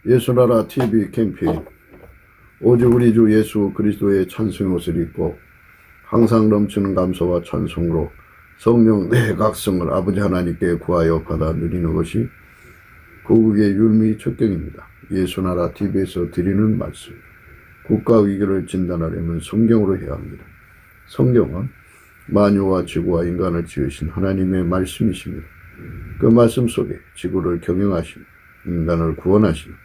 예수나라 TV 캠페인 오직 우리 주 예수 그리스도의 찬송의 옷을 입고 항상 넘치는 감사와 찬송으로 성령 내 각성을 아버지 하나님께 구하여 받아 누리는 것이 고국의 율미 척경입니다. 예수나라 TV에서 드리는 말씀, 국가 위기를 진단하려면 성경으로 해야 합니다. 성경은 만유와 지구와 인간을 지으신 하나님의 말씀이십니다. 그 말씀 속에 지구를 경영하시는, 인간을 구원하시는,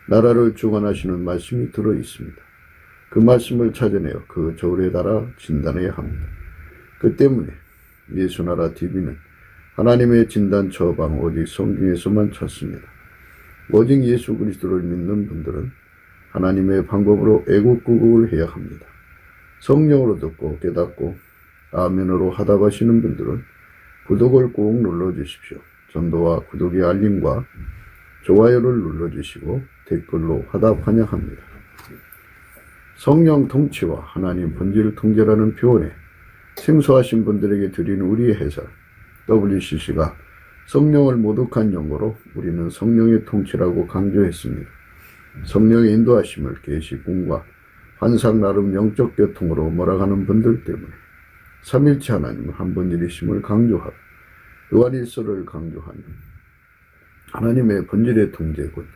나라를 주관하시는 말씀이 들어있습니다. 그 말씀을 찾아내어 그 저울에 달아 진단해야 합니다. 그 때문에 예수나라 TV는 하나님의 진단 처방 오직 성경에서만 찾습니다. 오직 예수 그리스도를 믿는 분들은 하나님의 방법으로 애국구국을 해야 합니다. 성령으로 듣고 깨닫고 아멘으로 하답하시는 분들은 구독을 꼭 눌러주십시오. 전도와 구독의 알림과 좋아요를 눌러주시고 댓글로 화답 환영합니다. 성령 통치와 하나님 본질 통제라는 표현에 생소하신 분들에게 드리는 우리의 해설, WCC가 성령을 모독한 용어로 우리는 성령의 통치라고 강조했습니다. 성령의 인도하심을 계시궁과 환상 나름 영적 교통으로 몰아가는 분들 때문에 삼일체 하나님은 한 분일이심을 강조하고 요한일서를 강조하며 하나님의 본질의 통제 곧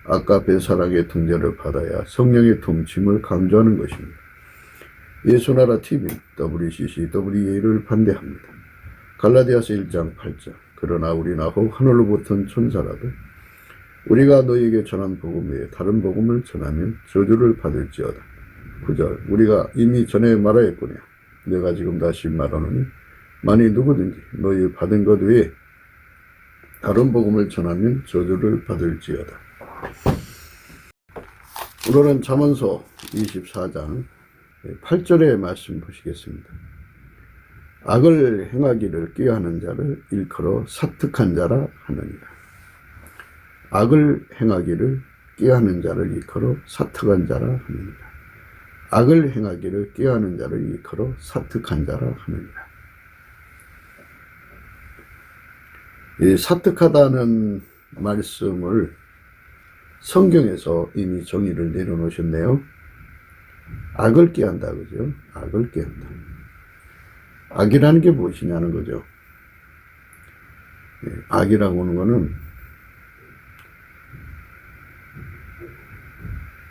아까페 사랑의 통제를 받아야 성령의 통치임을 강조하는 것입니다. 예수나라 TV는 WCC, WEA를 반대합니다. 갈라디아서 1장 8절 그러나 우리나 혹 하늘로부터 천사라도 우리가 너희에게 전한 복음 외에 다른 복음을 전하면 저주를 받을지어다. 9절 우리가 이미 전에 말하였거니와 내가 지금 다시 말하노니 만일 누구든지 너희 받은 것 외에 다른 복음을 전하면 저주를 받을지어다. 오늘은 잠언서 24장 8절의 말씀 보시겠습니다. 악을 행하기를 꾀하는 자를 일컬어 사특한 자라 하느니라. 악을 행하기를 꾀하는 자를 일컬어 사특한 자라 하느니라. 악을 행하기를 꾀하는 자를 일컬어 사특한 자라 하느니라. 이 사특하다는 말씀을 성경에서 이미 정의를 내려놓으셨네요. 악을 꾀한다, 그죠? 악을 꾀한다. 악이라는 게 무엇이냐는 거죠. 악이라고 하는 거는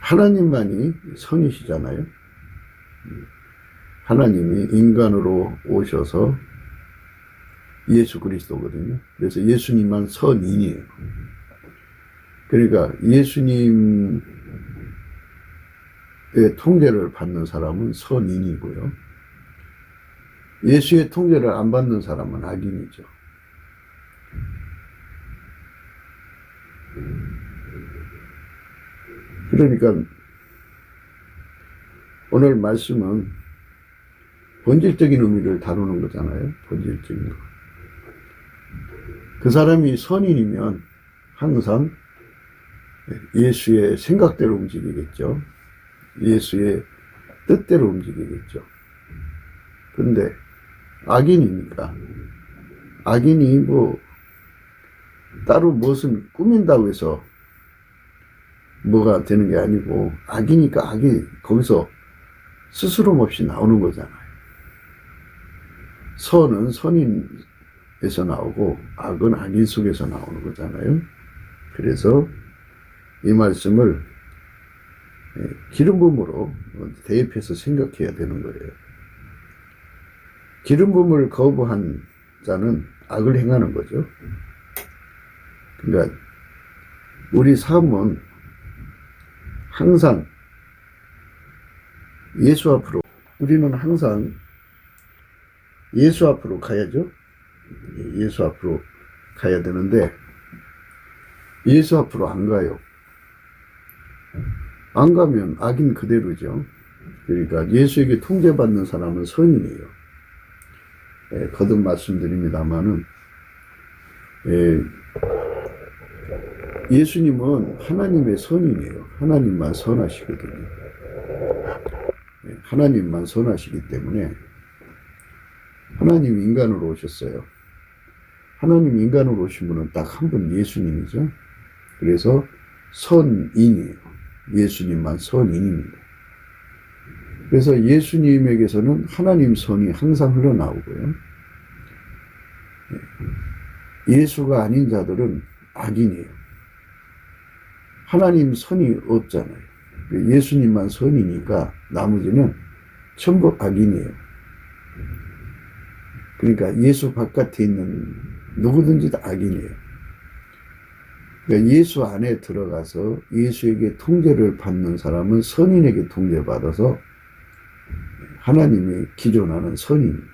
하나님만이 선이시잖아요. 하나님이 인간으로 오셔서 예수 그리스도거든요. 그래서 예수님만 선인이에요. 그러니까 예수님의 통제를 받는 사람은 선인이고요. 예수의 통제를 안 받는 사람은 악인이죠. 그러니까 오늘 말씀은 본질적인 의미를 다루는 거잖아요. 본질적인 거. 그 사람이 선인이면 항상 예수의 생각대로 움직이겠죠. 예수의 뜻대로 움직이겠죠. 근데 악인이니까 악인이 따로 무엇을 꾸민다고 해서 뭐가 되는 게 아니고 악이니까 악이 거기서 스스럼 없이 나오는 거잖아요. 선은 선인에서 나오고 악은 악인 속에서 나오는 거잖아요. 그래서 이 말씀을 기름 부음으로 대입해서 생각해야 되는 거예요. 기름 부음을 거부한 자는 악을 행하는 거죠. 그러니까 우리 삶은 항상 예수 앞으로, 우리는 항상 예수 앞으로 가야죠. 예수 앞으로 가야 되는데 예수 앞으로 안 가요. 안 가면 악인 그대로죠. 그러니까 예수에게 통제받는 사람은 선인이에요. 거듭 말씀드립니다마는 예수님은 하나님의 선인이에요. 하나님만 선하시거든요. 하나님만 선하시기 때문에 하나님 인간으로 오셨어요. 하나님 인간으로 오신 분은 딱 한 분 예수님이죠. 그래서 선인이에요. 예수님만 선인입니다. 그래서 예수님에게서는 하나님 선이 항상 흘러나오고요. 예수가 아닌 자들은 악인이에요. 하나님 선이 없잖아요. 예수님만 선이니까 나머지는 전부 악인이에요. 그러니까 예수 바깥에 있는 누구든지 다 악인이에요. 그러니까 예수 안에 들어가서 예수에게 통제를 받는 사람은 선인에게 통제받아서 하나님이 기존하는 선인입니다.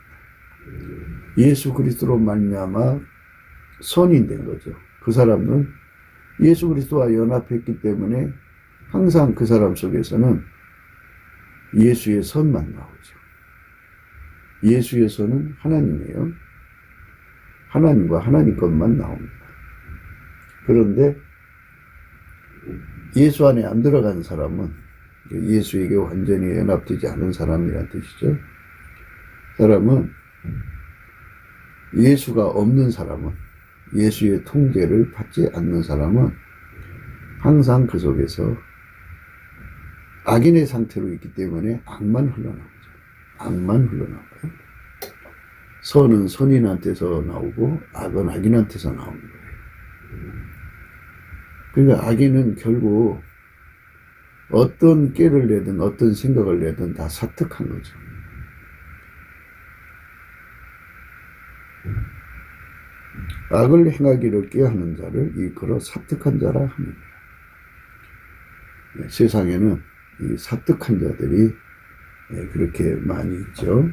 예수 그리스도로 말미암아 선인 된 거죠. 그 사람은 예수 그리스도와 연합했기 때문에 항상 그 사람 속에서는 예수의 선만 나오죠. 예수의 선은 하나님이에요. 하나님과 하나님 것만 나옵니다. 그런데 예수 안에 안 들어간 사람은 예수에게 완전히 연합되지 않은 사람이라는 뜻이죠. 사람은 예수가 없는 사람은, 예수의 통제를 받지 않는 사람은 항상 그 속에서 악인의 상태로 있기 때문에 악만 흘러나오죠. 악만 흘러나와요. 선은 선인한테서 나오고 악은 악인한테서 나오는 거예요. 그러니까 악인은 결국 어떤 깨를 내든 어떤 생각을 내든 다 사특한 거죠. 악을 행하기를 꾀하는 자를 일컬어 사특한 자라 합니다. 세상에는 이 사특한 자들이 그렇게 많이 있죠.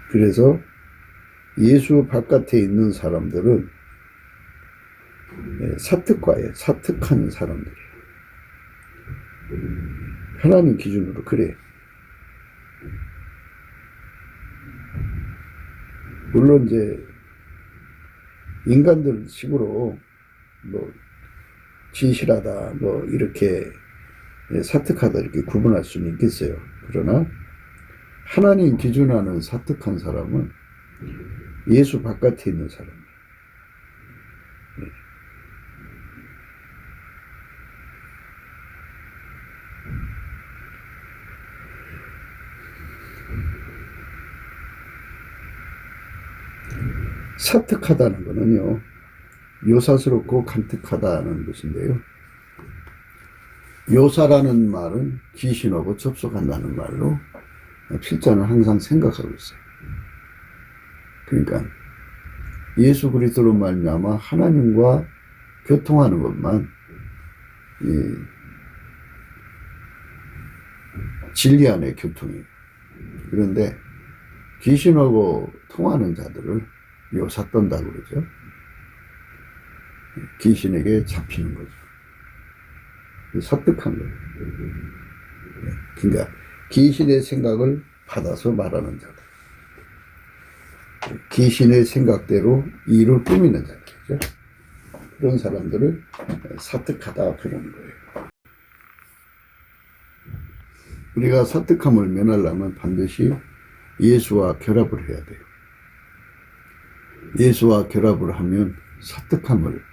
그래서 예수 바깥에 있는 사람들은 사특과예요. 사특한 사람들이에요. 하나님 기준으로 그래요. 물론 이제 인간들 식으로 뭐 진실하다 뭐 이렇게 사특하다 이렇게 구분할 수는 있겠어요. 그러나 하나님 기준하는 사특한 사람은 예수 바깥에 있는 사람이에요. 사특하다는 거는요, 요사스럽고 간특하다는 것인데요. 요사라는 말은 귀신하고 접속한다는 말로 필자는 항상 생각하고 있어요. 그러니까 예수 그리스도로 말미암아 하나님과 교통하는 것만 진리 안의 교통이에요. 그런데 귀신하고 통하는 자들을 요사 떤다고 그러죠. 귀신에게 잡히는 거죠. 사특한 거예요. 그러니까 귀신의 생각을 받아서 말하는 자들, 귀신의 생각대로 일을 꾸미는 자들이죠. 그런 사람들을 사특하다 그러는 거예요. 우리가 사특함을 면하려면 반드시 예수와 결합을 해야 돼요. 예수와 결합을 하면 사특함을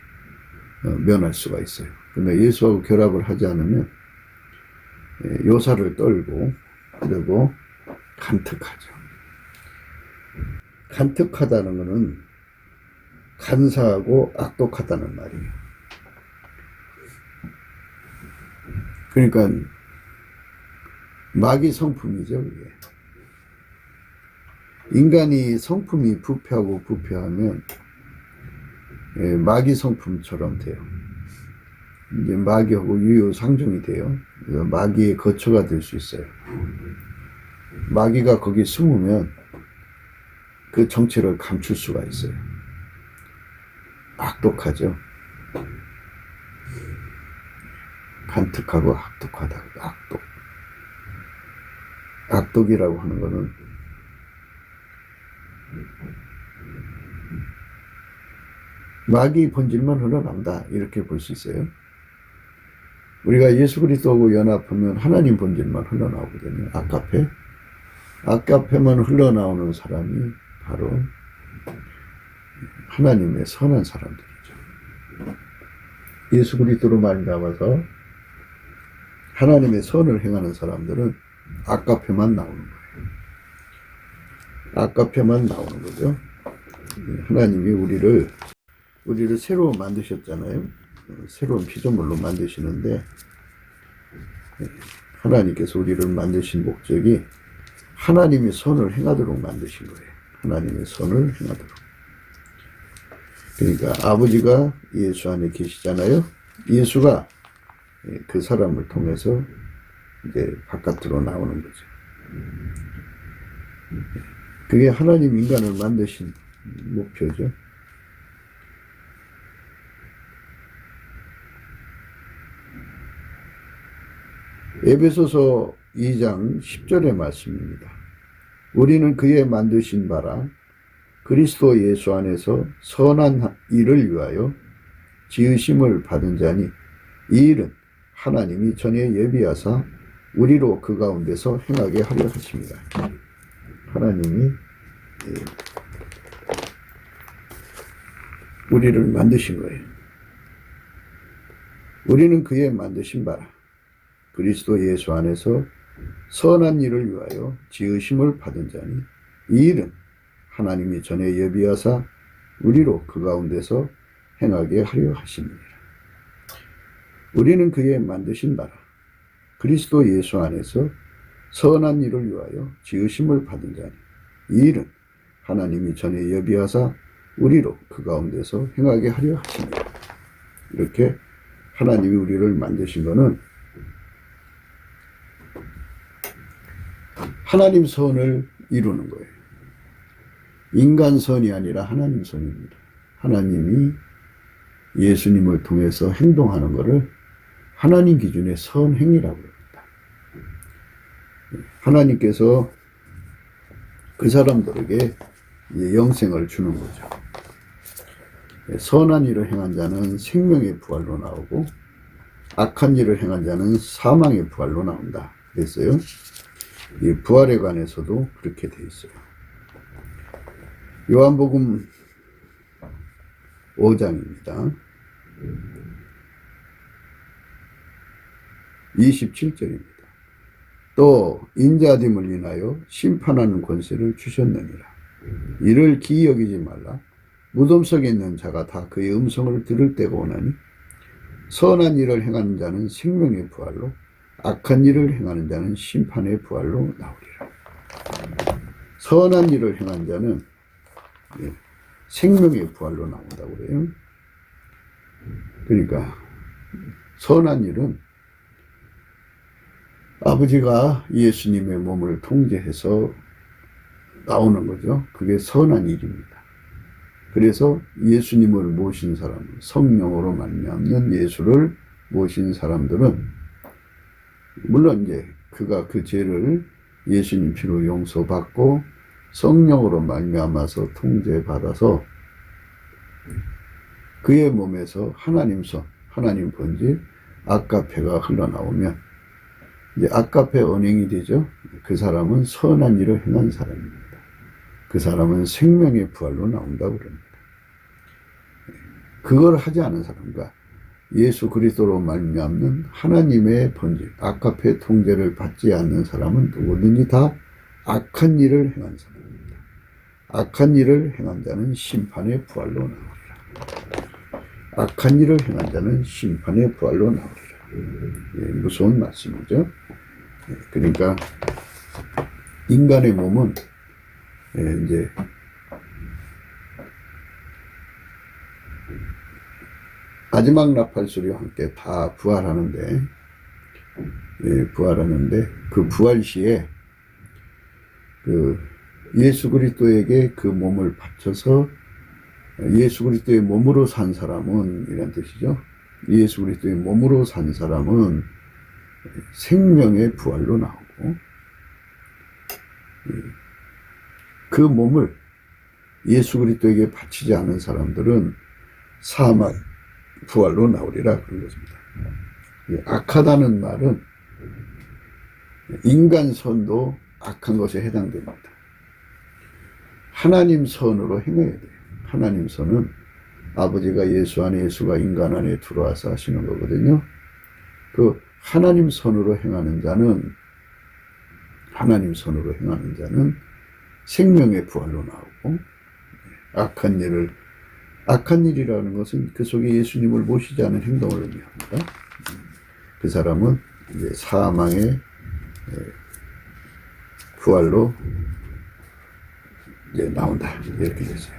면할 수가 있어요. 그런데 예수하고 결합을 하지 않으면 요사를 떨고 그리고 간특하죠. 간특하다는 것은 간사하고 악독하다는 말이에요. 그러니까 마귀 성품이죠. 그게. 인간이 성품이 부패하고 부패하면 마귀 성품처럼 돼요. 이제 마귀하고 유효상종이 돼요. 그래서 마귀의 거처가 될 수 있어요. 마귀가 거기 숨으면 그 정체를 감출 수가 있어요. 악독하죠. 간특하고 악독하다. 악독. 악독이라고 하는 거는 마귀 본질만 흘러나온다 이렇게 볼 수 있어요. 우리가 예수 그리스도하고 연합하면 하나님 본질만 흘러나오거든요. 아까페만 흘러나오는 사람이 바로 하나님의 선한 사람들이죠. 예수 그리스도로 말미암아서 하나님의 선을 행하는 사람들은 아까페만 나오는 거예요. 아까페만 나오는 거죠. 하나님이 우리를 새로 만드셨잖아요. 새로운 피조물로 만드시는데, 하나님께서 우리를 만드신 목적이 하나님의 선을 행하도록 만드신 거예요. 하나님의 선을 행하도록. 그러니까 아버지가 예수 안에 계시잖아요. 예수가 그 사람을 통해서 이제 바깥으로 나오는 거죠. 그게 하나님 인간을 만드신 목표죠. 에베소서 2장 10절의 말씀입니다. 우리는 그의 만드신 바라 그리스도 예수 안에서 선한 일을 위하여 지으심을 받은 자니 이 일은 하나님이 전에 예비하사 우리로 그 가운데서 행하게 하려 하십니다. 하나님이 우리를 만드신 거예요. 우리는 그의 만드신 바라 그리스도 예수 안에서 선한 일을 위하여 지으심을 받은 자니 이 일은 하나님이 전에 예비하사 우리로 그 가운데서 행하게 하려 하십니다. 우리는 그의 만드신 바라 그리스도 예수 안에서 선한 일을 위하여 지으심을 받은 자니 이 일은 하나님이 전에 예비하사 우리로 그 가운데서 행하게 하려 하십니다. 이렇게 하나님이 우리를 만드신 것은 하나님 선을 이루는 거예요. 인간 선이 아니라 하나님 선입니다. 하나님이 예수님을 통해서 행동하는 것을 하나님 기준의 선행이라고 합니다. 하나님께서 그 사람들에게 영생을 주는 거죠. 선한 일을 행한 자는 생명의 부활로 나오고 악한 일을 행한 자는 사망의 부활로 나온다. 그랬어요. 이 부활에 관해서도 그렇게 돼 있어요. 요한복음 5장입니다. 27절입니다. 또 인자됨을 인하여 심판하는 권세를 주셨느니라. 이를 기이 여기지 말라. 무덤 속에 있는 자가 다 그의 음성을 들을 때가 오나니 선한 일을 행하는 자는 생명의 부활로 악한 일을 행하는 자는 심판의 부활로 나오리라. 선한 일을 행한 자는 생명의 부활로 나온다고 그래요. 그러니까 선한 일은 아버지가 예수님의 몸을 통제해서 나오는 거죠. 그게 선한 일입니다. 그래서 예수님을 모신 사람, 성령으로 말미암는 예수를 모신 사람들은 물론 이제 그가 그 죄를 예수님 피로 용서받고 성령으로 말미암아서 통제받아서 그의 몸에서 하나님 선, 하나님 본질, 아까페가 흘러나오면 이제 아까페 언행이 되죠. 그 사람은 선한 일을 행한 사람입니다. 그 사람은 생명의 부활로 나온다고 그럽니다. 그걸 하지 않은 사람과 예수 그리스도로 말미암는 하나님의 본질, 아까페 통제를 받지 않는 사람은 누구든지 다 악한 일을 행한 사람입니다. 악한 일을 행한 자는 심판의 부활로 나오리라. 악한 일을 행한 자는 심판의 부활로 나오리라. 무서운 말씀이죠. 그러니까 인간의 몸은 이제 마지막 나팔 소리와 함께 다 부활하는데 그 부활 시에 그 예수 그리스도에게 그 몸을 바쳐서 예수 그리스도의 몸으로 산 사람은 이런 뜻이죠. 예수 그리스도의 몸으로 산 사람은 생명의 부활로 나오고 그 몸을 예수 그리스도에게 바치지 않은 사람들은 사망 부활로 나오리라 그런 것입니다. 악하다는 말은 인간 선도 악한 것에 해당됩니다. 하나님 선으로 행해야 돼요. 하나님 선은 아버지가 예수 안에, 예수가 인간 안에 들어와서 하시는 거거든요. 그 하나님 선으로 행하는 자는 생명의 부활로 나오고, 악한 일이라는 것은 그 속에 예수님을 모시지 않은 행동을 의미합니다. 그 사람은 이제 사망의 부활로 이제 나온다, 이렇게 되죠.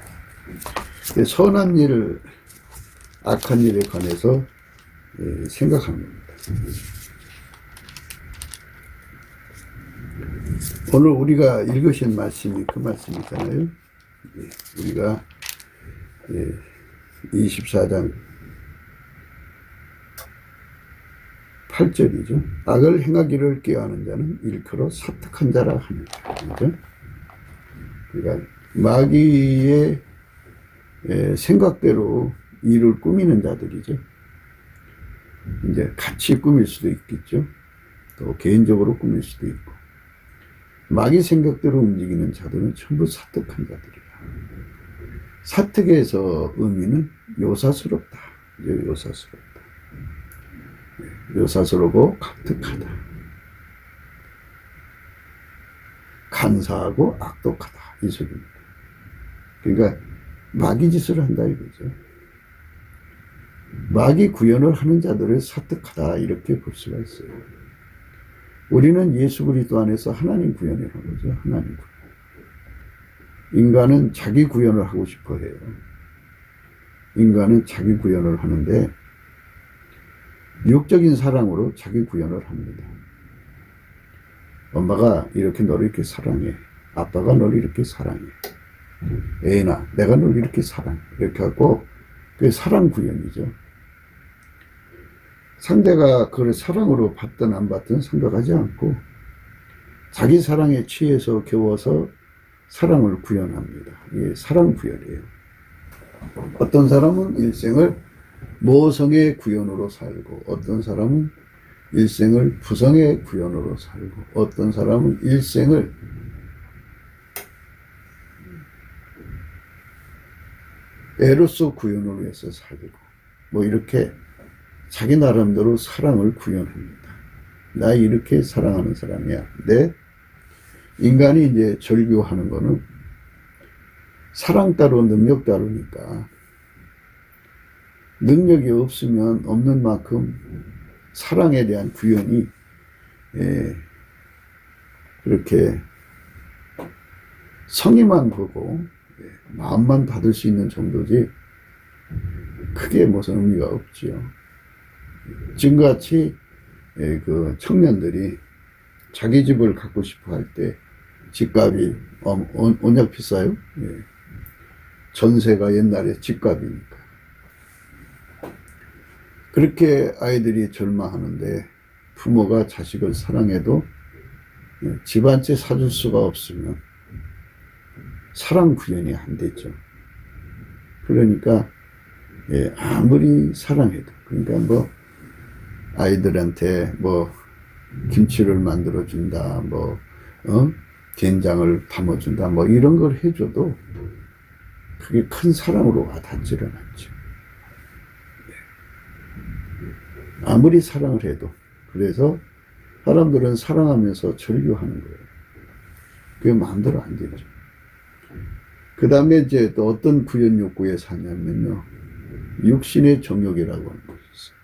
선한 일, 악한 일에 관해서 생각하는 겁니다. 오늘 우리가 읽으신 말씀이 그 말씀이잖아요. 우리가 24장 8절이죠. 악을 행하기를 꾀하는 자는 일컬어 사특한 자라 하느니라. 그렇죠? 그러니까 마귀의 생각대로 일을 꾸미는 자들이죠. 이제 같이 꾸밀 수도 있겠죠. 또 개인적으로 꾸밀 수도 있고. 마귀 생각대로 움직이는 자들은 전부 사특한 자들이야. 사특에서 의미는 요사스럽다. 요사스럽고 감특하다. 간사하고 악독하다. 이 소리입니다. 그러니까 마귀 짓을 한다 이거죠. 마귀 구현을 하는 자들을 사특하다, 이렇게 볼 수가 있어요. 우리는 예수 그리스도 안에서 하나님 구현을 한 거죠. 하나님 구현. 인간은 자기 구현을 하고 싶어 해요. 인간은 자기 구현을 하는데 육적인 사랑으로 자기 구현을 합니다. 엄마가 이렇게 너를 이렇게 사랑해. 아빠가 너를 이렇게 사랑해. 애인아, 내가 널 이렇게 사랑해. 이렇게 하고, 그게 사랑 구현이죠. 상대가 그걸 사랑으로 받든 안 받든 생각하지 않고 자기 사랑에 취해서 겨워서 사랑을 구현합니다. 이게 사랑 구현이에요. 어떤 사람은 일생을 모성의 구현으로 살고, 어떤 사람은 일생을 부성의 구현으로 살고, 어떤 사람은 일생을 에로스 구현으로 해서 살고, 뭐 이렇게 자기 나름대로 사랑을 구현합니다. 나 이렇게 사랑하는 사람이야. 근데 인간이 이제 절규하는 거는 사랑 따로 능력 따로니까, 능력이 없으면 없는 만큼 사랑에 대한 구현이 그렇게 성의만 보고 마음만 받을 수 있는 정도지 크게 무슨 의미가 없지요. 지금같이 그 청년들이 자기 집을 갖고 싶어 할 때 집값이 언약 비싸요. 전세가 옛날에 집값이니까. 그렇게 아이들이 절망하는데 부모가 자식을 사랑해도 집 한 채 사줄 수가 없으면 사랑 구현이 안 되죠. 그러니까 아무리 사랑해도, 그러니까 뭐 아이들한테 뭐 김치를 만들어 준다, 뭐 된장을 담아준다, 뭐 이런 걸 해줘도 그게 큰 사랑으로 와닿지를 않죠. 아무리 사랑을 해도. 그래서 사람들은 사랑하면서 절규하는 거예요. 그게 마음대로 안 되죠. 그 다음에 이제 또 어떤 구현 욕구에 사냐면요, 육신의 정욕이라고 하는 것이 있어요.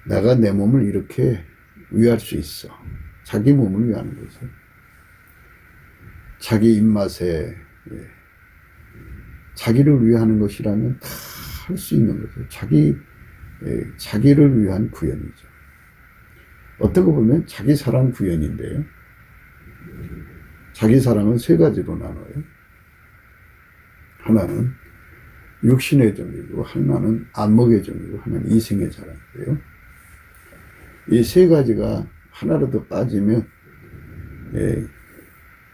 내가 내 몸을 이렇게 위할 수 있어. 자기 몸을 위하는 거죠. 자기 입맛에, 자기를 위하는 것이라면 다 할 수 있는 거죠. 자기를 위한 구현이죠. 어떻게 보면 자기 사랑 구현인데요. 자기 사랑은 세 가지로 나눠요. 하나는 육신의 정이고, 하나는 안목의 정이고, 하나는 이생의 자랑이고요. 이 세 가지가 하나라도 빠지면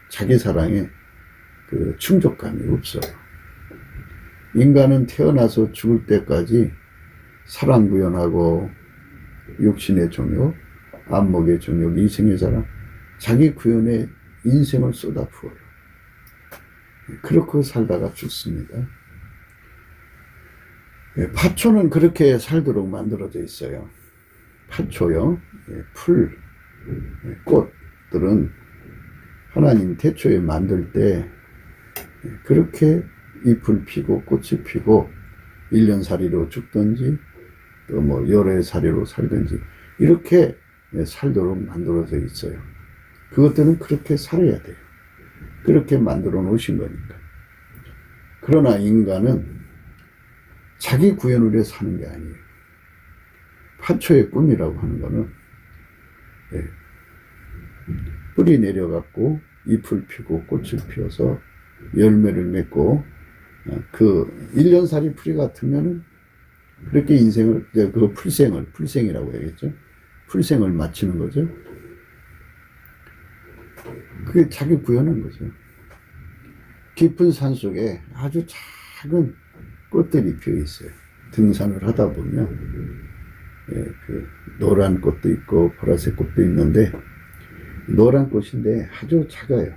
자기 사랑에 그 충족감이 없어요. 인간은 태어나서 죽을 때까지 사랑 구현하고, 육신의 정욕, 안목의 정욕, 이생의 자랑, 자기 구현에 인생을 쏟아부어요. 그렇게 살다가 죽습니다. 파초는 그렇게 살도록 만들어져 있어요. 파초요. 풀, 꽃들은 하나님 태초에 만들 때 그렇게 잎을 피고 꽃이 피고 1년살이로 죽든지 또 뭐 여러 살이로 살든지 이렇게 살도록 만들어져 있어요. 그것들은 그렇게 살아야 돼요. 그렇게 만들어 놓으신 거니까. 그러나 인간은 자기 구현을 위해 사는 게 아니에요. 파초의 꿈이라고 하는 거는 뿌리 내려갖고 잎을 피고 꽃을 피워서 열매를 맺고 그 1년살이 풀이 같으면은 그렇게 인생을 그 풀생이라고 해야겠죠. 풀생을 마치는 거죠. 그게 자기 구현한 거죠. 깊은 산 속에 아주 작은 꽃들이 피어 있어요. 등산을 하다 보면 그 노란 꽃도 있고 보라색 꽃도 있는데 노란 꽃인데 아주 작아요.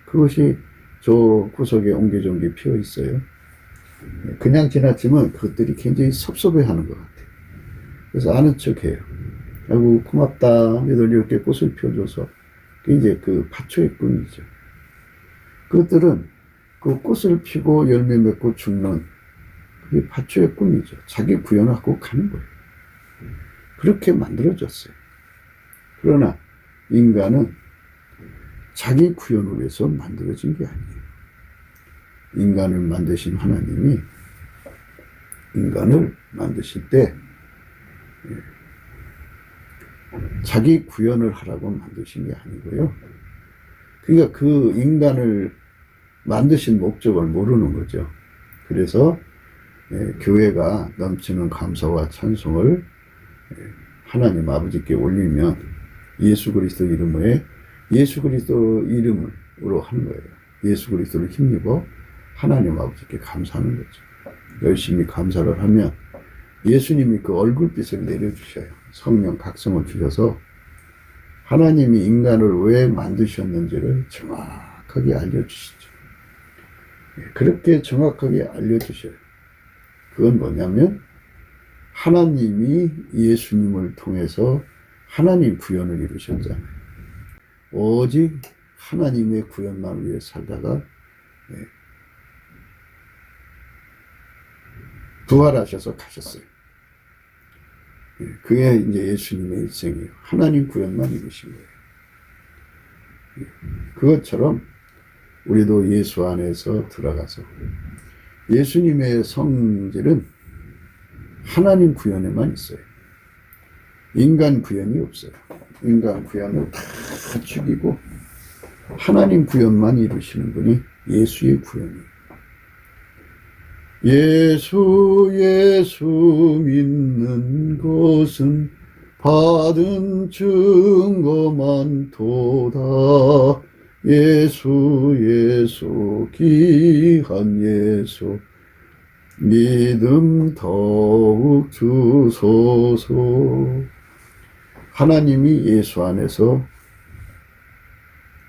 그것이 저 구석에 옹기종기 피어 있어요. 그냥 지나치면 그것들이 굉장히 섭섭해하는 것 같아요. 그래서 아는 척해요. 아이고 고맙다. 너희들 이렇게 꽃을 피워줘서. 그게 이제 그 파초의 꿈이죠. 그것들은 그 꽃을 피고 열매 맺고 죽는 그게 파초의 꿈이죠. 자기 구현하고 가는 거예요. 그렇게 만들어졌어요. 그러나 인간은 자기 구현을 위해서 만들어진 게 아니에요. 인간을 만드신 하나님이 인간을 만드실 때 자기 구현을 하라고 만드신 게 아니고요. 그러니까 그 인간을 만드신 목적을 모르는 거죠. 그래서 교회가 넘치는 감사와 찬송을 하나님 아버지께 올리면 예수 그리스도 이름에 예수 그리스도 이름으로 하는 거예요. 예수 그리스도를 힘입어 하나님 아버지께 감사하는 거죠. 열심히 감사를 하면 예수님이 그 얼굴빛을 내려주셔요. 성령 각성을 주셔서 하나님이 인간을 왜 만드셨는지를 정확하게 알려주시죠. 그렇게 정확하게 알려주셔요. 그건 뭐냐면 하나님이 예수님을 통해서 하나님 구현을 이루셨잖아요. 오직 하나님의 구현만 위해 살다가 부활하셔서 가셨어요. 그게 이제 예수님의 일생이에요. 하나님 구현만 이루신 거예요. 그것처럼 우리도 예수 안에서 들어가서 예수님의 성질은 하나님 구현에만 있어요. 인간 구현이 없어요. 인간 구현을 다 죽이고 하나님 구현만 이루시는 분이 예수의 구현이에요. 예수 믿는 것은 받은 증거만 도다. 예수 귀한 예수 믿음 더욱 주소서. 하나님이 예수 안에서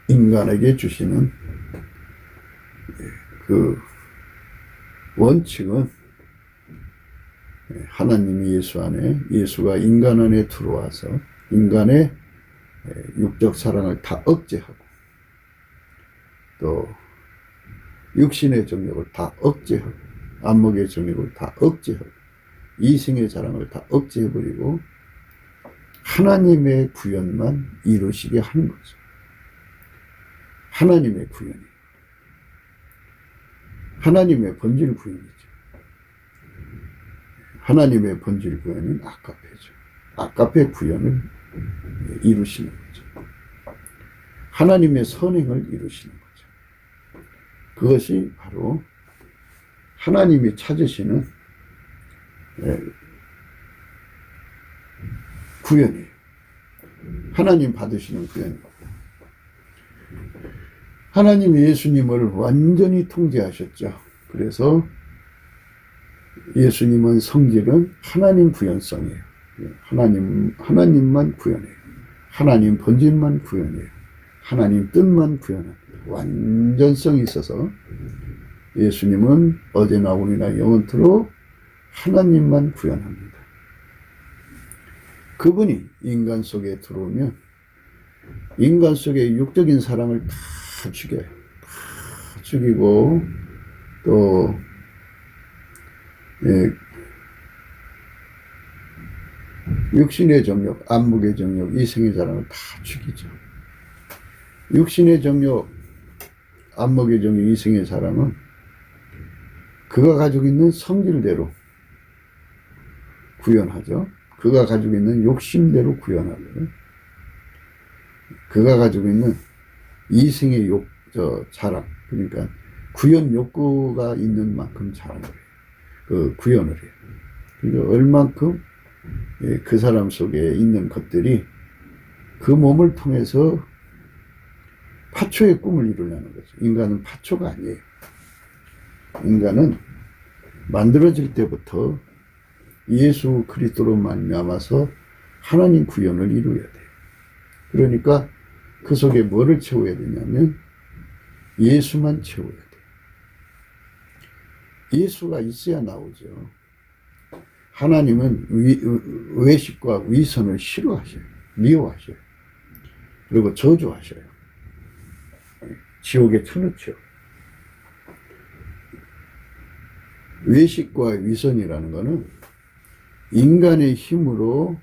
인간에게 주시는 그 원칙은 하나님이 예수 안에, 예수가 인간 안에 들어와서 인간의 육적 사랑을 다 억제하고 또 육신의 정욕을 다 억제하고 안목의 정욕을 다 억제하고 이생의 자랑을 다 억제해버리고 하나님의 구현만 이루시게 하는 거죠. 하나님의 구현이. 하나님의 본질 구현이죠. 하나님의 본질 구현은 아가페죠. 아가페 구현을 이루시는 거죠. 하나님의 선행을 이루시는 거죠. 그것이 바로 하나님이 찾으시는 구현이에요. 하나님 받으시는 구현입니다. 하나님이 예수님을 완전히 통제하셨죠. 그래서 예수님은 성질은 하나님 구현성이에요. 하나님만 구현해요. 하나님 본질만 구현해요. 하나님 뜻만 구현합니다. 완전성이 있어서 예수님은 어제나 오늘나 영원토록 하나님만 구현합니다. 그분이 인간 속에 들어오면 인간 속의 육적인 사람을 다 죽여요. 다 죽이고 또 육신의 정욕, 안목의 정욕, 이성의 사람을 다 죽이죠. 육신의 정욕, 안목의 정욕, 이성의 사람은 그가 가지고 있는 성질대로 구현하죠. 그가 가지고 있는 욕심대로 구현하고요. 그가 가지고 있는 이성의 자랑, 그러니까 구현 욕구가 있는 만큼 자랑을 해요. 구현을 해요. 그러니까 얼만큼 그 사람 속에 있는 것들이 그 몸을 통해서 파초의 꿈을 이루려는 거죠. 인간은 파초가 아니에요. 인간은 만들어질 때부터 예수 그리스도로 말미암아서 하나님 구현을 이루어야 돼요. 그러니까 그 속에 뭐를 채워야 되냐면 예수만 채워야 돼요. 예수가 있어야 나오죠. 하나님은 외식과 위선을 싫어하셔요. 미워하셔요. 그리고 저주하셔요. 지옥에 쳐넣죠. 외식과 위선이라는 것은 인간의 힘으로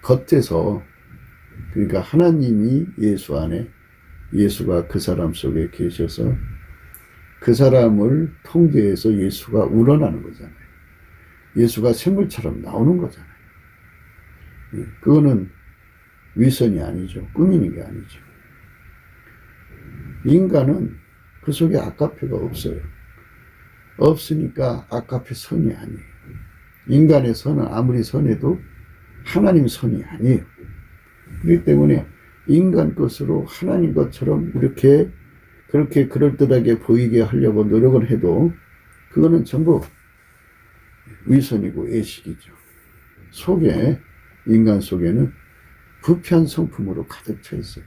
겉에서, 그러니까 하나님이 예수 안에, 예수가 그 사람 속에 계셔서 그 사람을 통제해서 예수가 우러나는 거잖아요. 예수가 샘물처럼 나오는 거잖아요. 그거는 위선이 아니죠. 꾸미는 게 아니죠. 인간은 그 속에 아까페가 없어요. 없으니까 아까페 선이 아니에요. 인간의 선은 아무리 선해도 하나님 선이 아니에요. 그렇기 때문에 인간 것으로 하나님 것처럼 이렇게 그렇게 그럴듯하게 보이게 하려고 노력을 해도 그거는 전부 위선이고 애식이죠. 속에, 인간 속에는 부패한 성품으로 가득 차 있어요.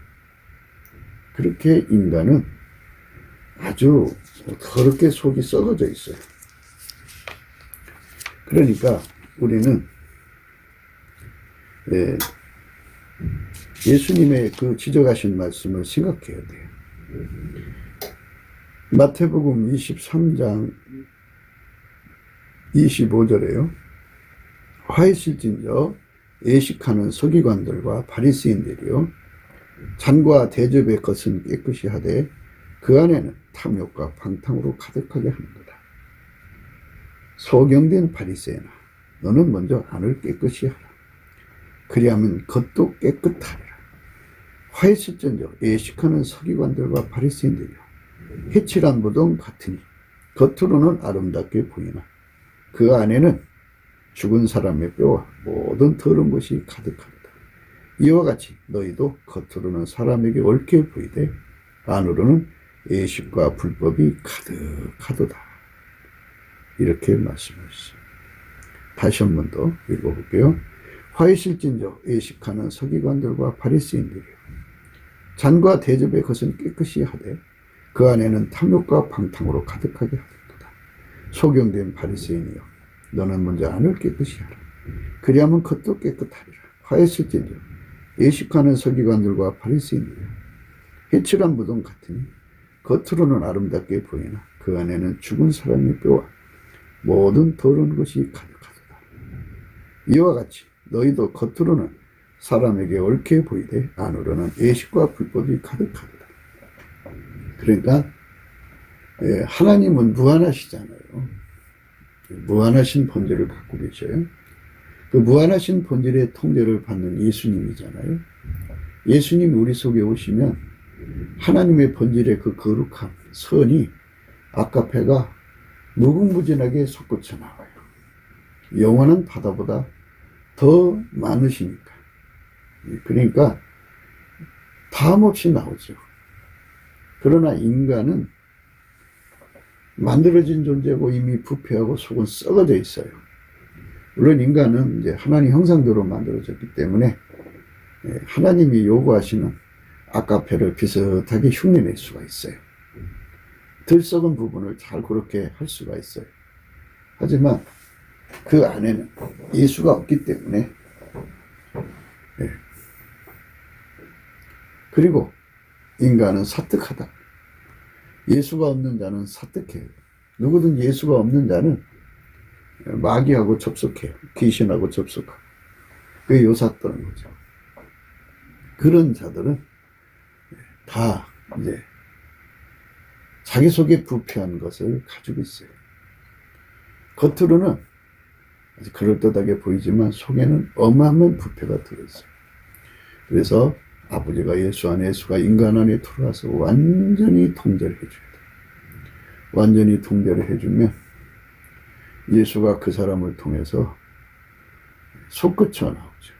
그렇게 인간은 아주 더럽게 속이 썩어져 있어요. 그러니까 우리는 예수님의 그 지적하신 말씀을 생각해야 돼요. 마태복음 23장 25절에요. 화 있을진저 예식하는 서기관들과 바리새인들이요, 잔과 대접의 것은 깨끗이 하되 그 안에는 탐욕과 방탕으로 가득하게 하는 거다. 소경된 바리새인아, 너는 먼저 안을 깨끗이 하라. 그리하면 겉도 깨끗하리라. 화 있을진저 예식하는 서기관들과 바리새인들이요, 해칠한 무덤 같으니 겉으로는 아름답게 보이나 그 안에는 죽은 사람의 뼈와 모든 더러운 것이 가득하다. 이와 같이 너희도 겉으로는 사람에게 옳게 보이되 안으로는 예식과 불법이 가득하도다. 이렇게 말씀하셨어요. 다시 한 번 더 읽어볼게요. 화 있을진저 예식하는 서기관들과 바리새인들이요, 잔과 대접의 것은 깨끗이 하되 그 안에는 탐욕과 방탕으로 가득하게 하도다. 소경된 바리새인이여, 너는 먼저 안을 깨끗이 하라. 그리하면 겉도 깨끗하리라. 화 있을진저 예식하는 서기관들과 바리새인들이여, 해칠한 무덤 같으니 겉으로는 아름답게 보이나 그 안에는 죽은 사람의 뼈와 모든 더러운 것이 가득하도다. 이와 같이 너희도 겉으로는 사람에게 옳게 보이되 안으로는 예식과 불법이 가득하도다. 그러니까 하나님은 무한하시잖아요. 무한하신 본질을 갖고 계셔요. 그 무한하신 본질의 통제를 받는 예수님이잖아요. 예수님이 우리 속에 오시면 하나님의 본질의 그 거룩함, 선이 아까페가 무궁무진하게 솟구쳐 나와요. 영원한 바다보다 더 많으시니까. 그러니까 다함없이 나오죠. 그러나 인간은 만들어진 존재고 이미 부패하고 속은 썩어져 있어요. 물론 인간은 이제 하나님 형상대로 만들어졌기 때문에 하나님이 요구하시는 아까페를 비슷하게 흉내낼 수가 있어요. 들썩은 부분을 잘 그렇게 할 수가 있어요. 하지만 그 안에는 예수가 없기 때문에, 네. 그리고 인간은 사특하다. 예수가 없는 자는 사특해요. 누구든 예수가 없는 자는 마귀하고 접속해요. 귀신하고 접속하고. 그게 요사떠는 거죠. 그런 자들은 다 이제 자기 속에 부패한 것을 가지고 있어요. 겉으로는 아주 그럴듯하게 보이지만 속에는 어마어마한 부패가 들어있어요. 그래서 아버지가 예수 안에, 예수가 인간 안에 들어와서 완전히 통제를 해줘야 돼요. 완전히 통제를 해주면 예수가 그 사람을 통해서 솟구쳐 나오죠.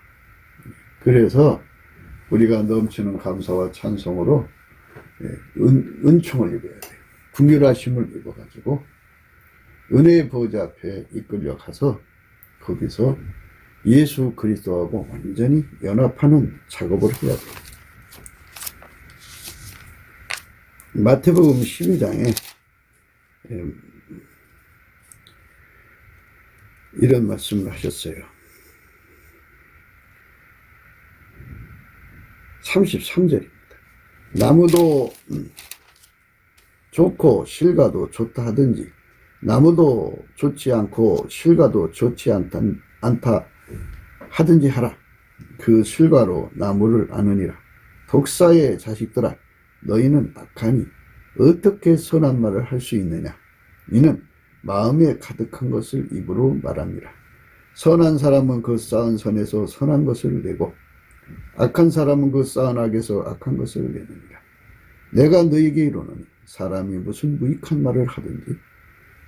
그래서 우리가 넘치는 감사와 찬송으로 은총을 입어야 돼요. 긍휼하심을 입어가지고 은혜의 보좌 앞에 이끌려 가서 거기서 예수 그리스도하고 완전히 연합하는 작업을 해야 돼요. 마태복음 12장에 이런 말씀을 하셨어요. 33절입니다. 나무도 좋고 실과도 좋다 하든지 나무도 좋지 않고 실과도 좋지 않다 하든지 하라. 그 실과로 나무를 아느니라. 독사의 자식들아, 너희는 악하니 어떻게 선한 말을 할 수 있느냐. 이는 마음에 가득한 것을 입으로 말합니다. 선한 사람은 그 쌓은 선에서 선한 것을 내고 악한 사람은 그 쌓은 악에서 악한 것을 내느니라. 내가 너희에게 이르노니 사람이 무슨 무익한 말을 하든지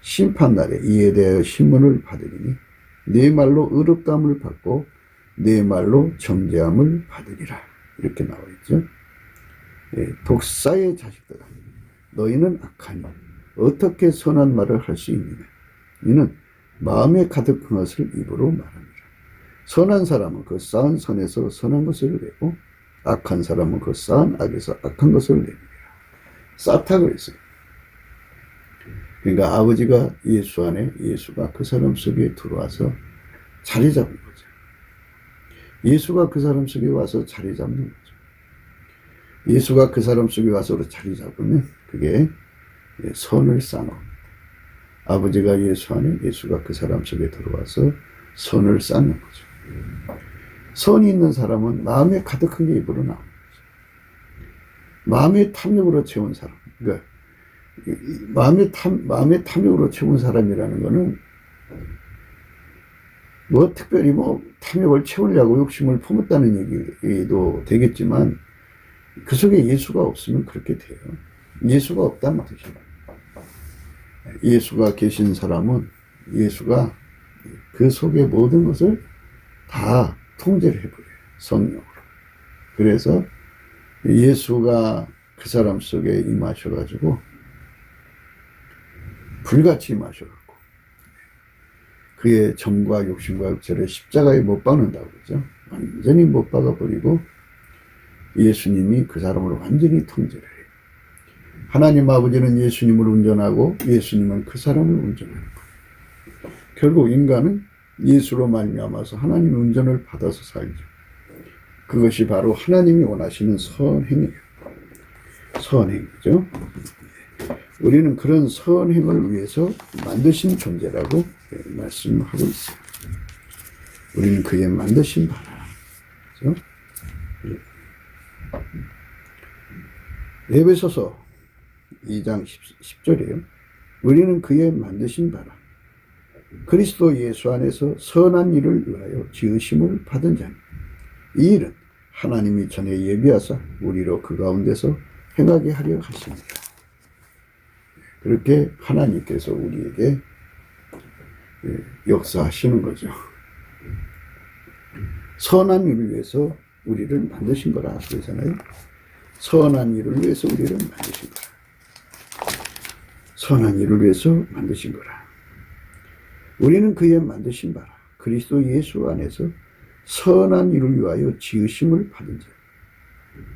심판날에 이에 대하여 신문을 받으리니 네 말로 의롭다함을 받고 네 말로 정죄함을 받으리라. 이렇게 나와 있죠. 독사의 자식들아, 너희는 악하니 어떻게 선한 말을 할 수 있느냐. 이는 마음에 가득한 것을 입으로 말합니다. 선한 사람은 그 쌓은 선에서 선한 것을 내고 악한 사람은 그 쌓은 악에서 악한 것을 내느니라. 쌓다 그랬어요. 그러니까 아버지가 예수 안에, 예수가 그 사람 속에 들어와서 자리 잡은 거죠. 예수가 그 사람 속에 와서 자리 잡는 거죠. 예수가 그 사람 속에 와서 자리 잡으면 그게 선을 쌓는 아버지가 예수 안에, 예수가 그 사람 속에 들어와서 선을 쌓는 거죠. 선이 있는 사람은 마음에 가득한 게 입으로 나오는 거죠. 마음의 탐욕으로 채운 사람. 그러니까 마음의 탐욕으로 채운 사람이라는 거는 뭐 특별히 뭐 탐욕을 채우려고 욕심을 품었다는 얘기도 되겠지만 그 속에 예수가 없으면 그렇게 돼요. 예수가 없단 말이죠. 예수가 계신 사람은 예수가 그 속에 모든 것을 다 통제를 해버려요. 성령으로. 그래서 예수가 그 사람 속에 임하셔가지고 불같이 임하셔갖고 그의 정과 욕심과 육체를 십자가에 못 박는다고 그러죠. 완전히 못 박아버리고 예수님이 그 사람을 완전히 통제를 해요. 하나님 아버지는 예수님을 운전하고 예수님은 그 사람을 운전하는 거예요. 결국 인간은 예수로 말미암아서 하나님의 운전을 받아서 살죠. 그것이 바로 하나님이 원하시는 선행이에요. 선행이죠. 우리는 그런 선행을 위해서 만드신 존재라고 말씀하고 있어요. 우리는 그의 만드신 바라. 그렇죠? 에베소서 2장 10절이에요. 우리는 그의 만드신 바라. 그리스도 예수 안에서 선한 일을 위하여 지으심을 받은 자니 이 일은 하나님이 전에 예비하사 우리로 그 가운데서 행하게 하려 하십니다. 그렇게 하나님께서 우리에게 역사하시는 거죠. 선한 일을 위해서 우리를 만드신 거라 그러잖아요. 선한 일을 위해서 우리를 만드신 거라. 선한 일을 위해서 만드신 거라. 우리는 그의 만드신 바라. 그리스도 예수 안에서 선한 일을 위하여 지으심을 받은 자.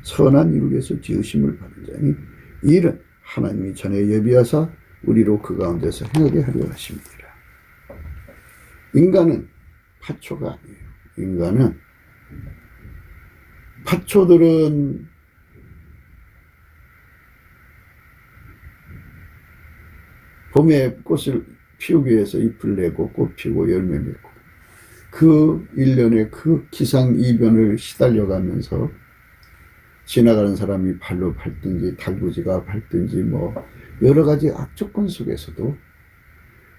선한 일을 위해서 지으심을 받은 자니 이 일은 하나님이 전에 예비하사 우리로 그 가운데서 행하게 하려 하십니다. 인간은 파초가 아니에요. 인간은 파초들은 봄에 꽃을 피우기 위해서 잎을 내고 꽃 피우고 열매 맺고 그 일련의 그 기상이변을 시달려가면서 지나가는 사람이 발로 밟든지 달구지가 밟든지 뭐 여러 가지 악조건 속에서도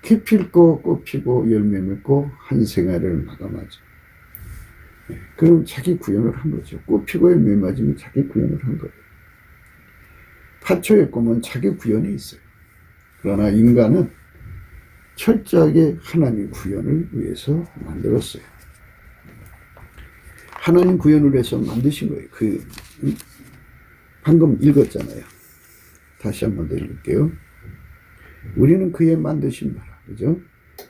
기필고 꽃 피고 열매 맺고 한 생활을 마감하죠. 그럼 자기 구현을 한 거죠. 꽃 피고 열매 맺으면 자기 구현을 한 거예요. 파초의 꿈은 자기 구현이 있어요. 그러나 인간은 철저하게 하나님 구현을 위해서 만들었어요. 하나님 구현을 해서 만드신 거예요. 방금 읽었잖아요. 다시 한 번 더 읽을게요. 우리는 그의 만드신 바라, 그죠?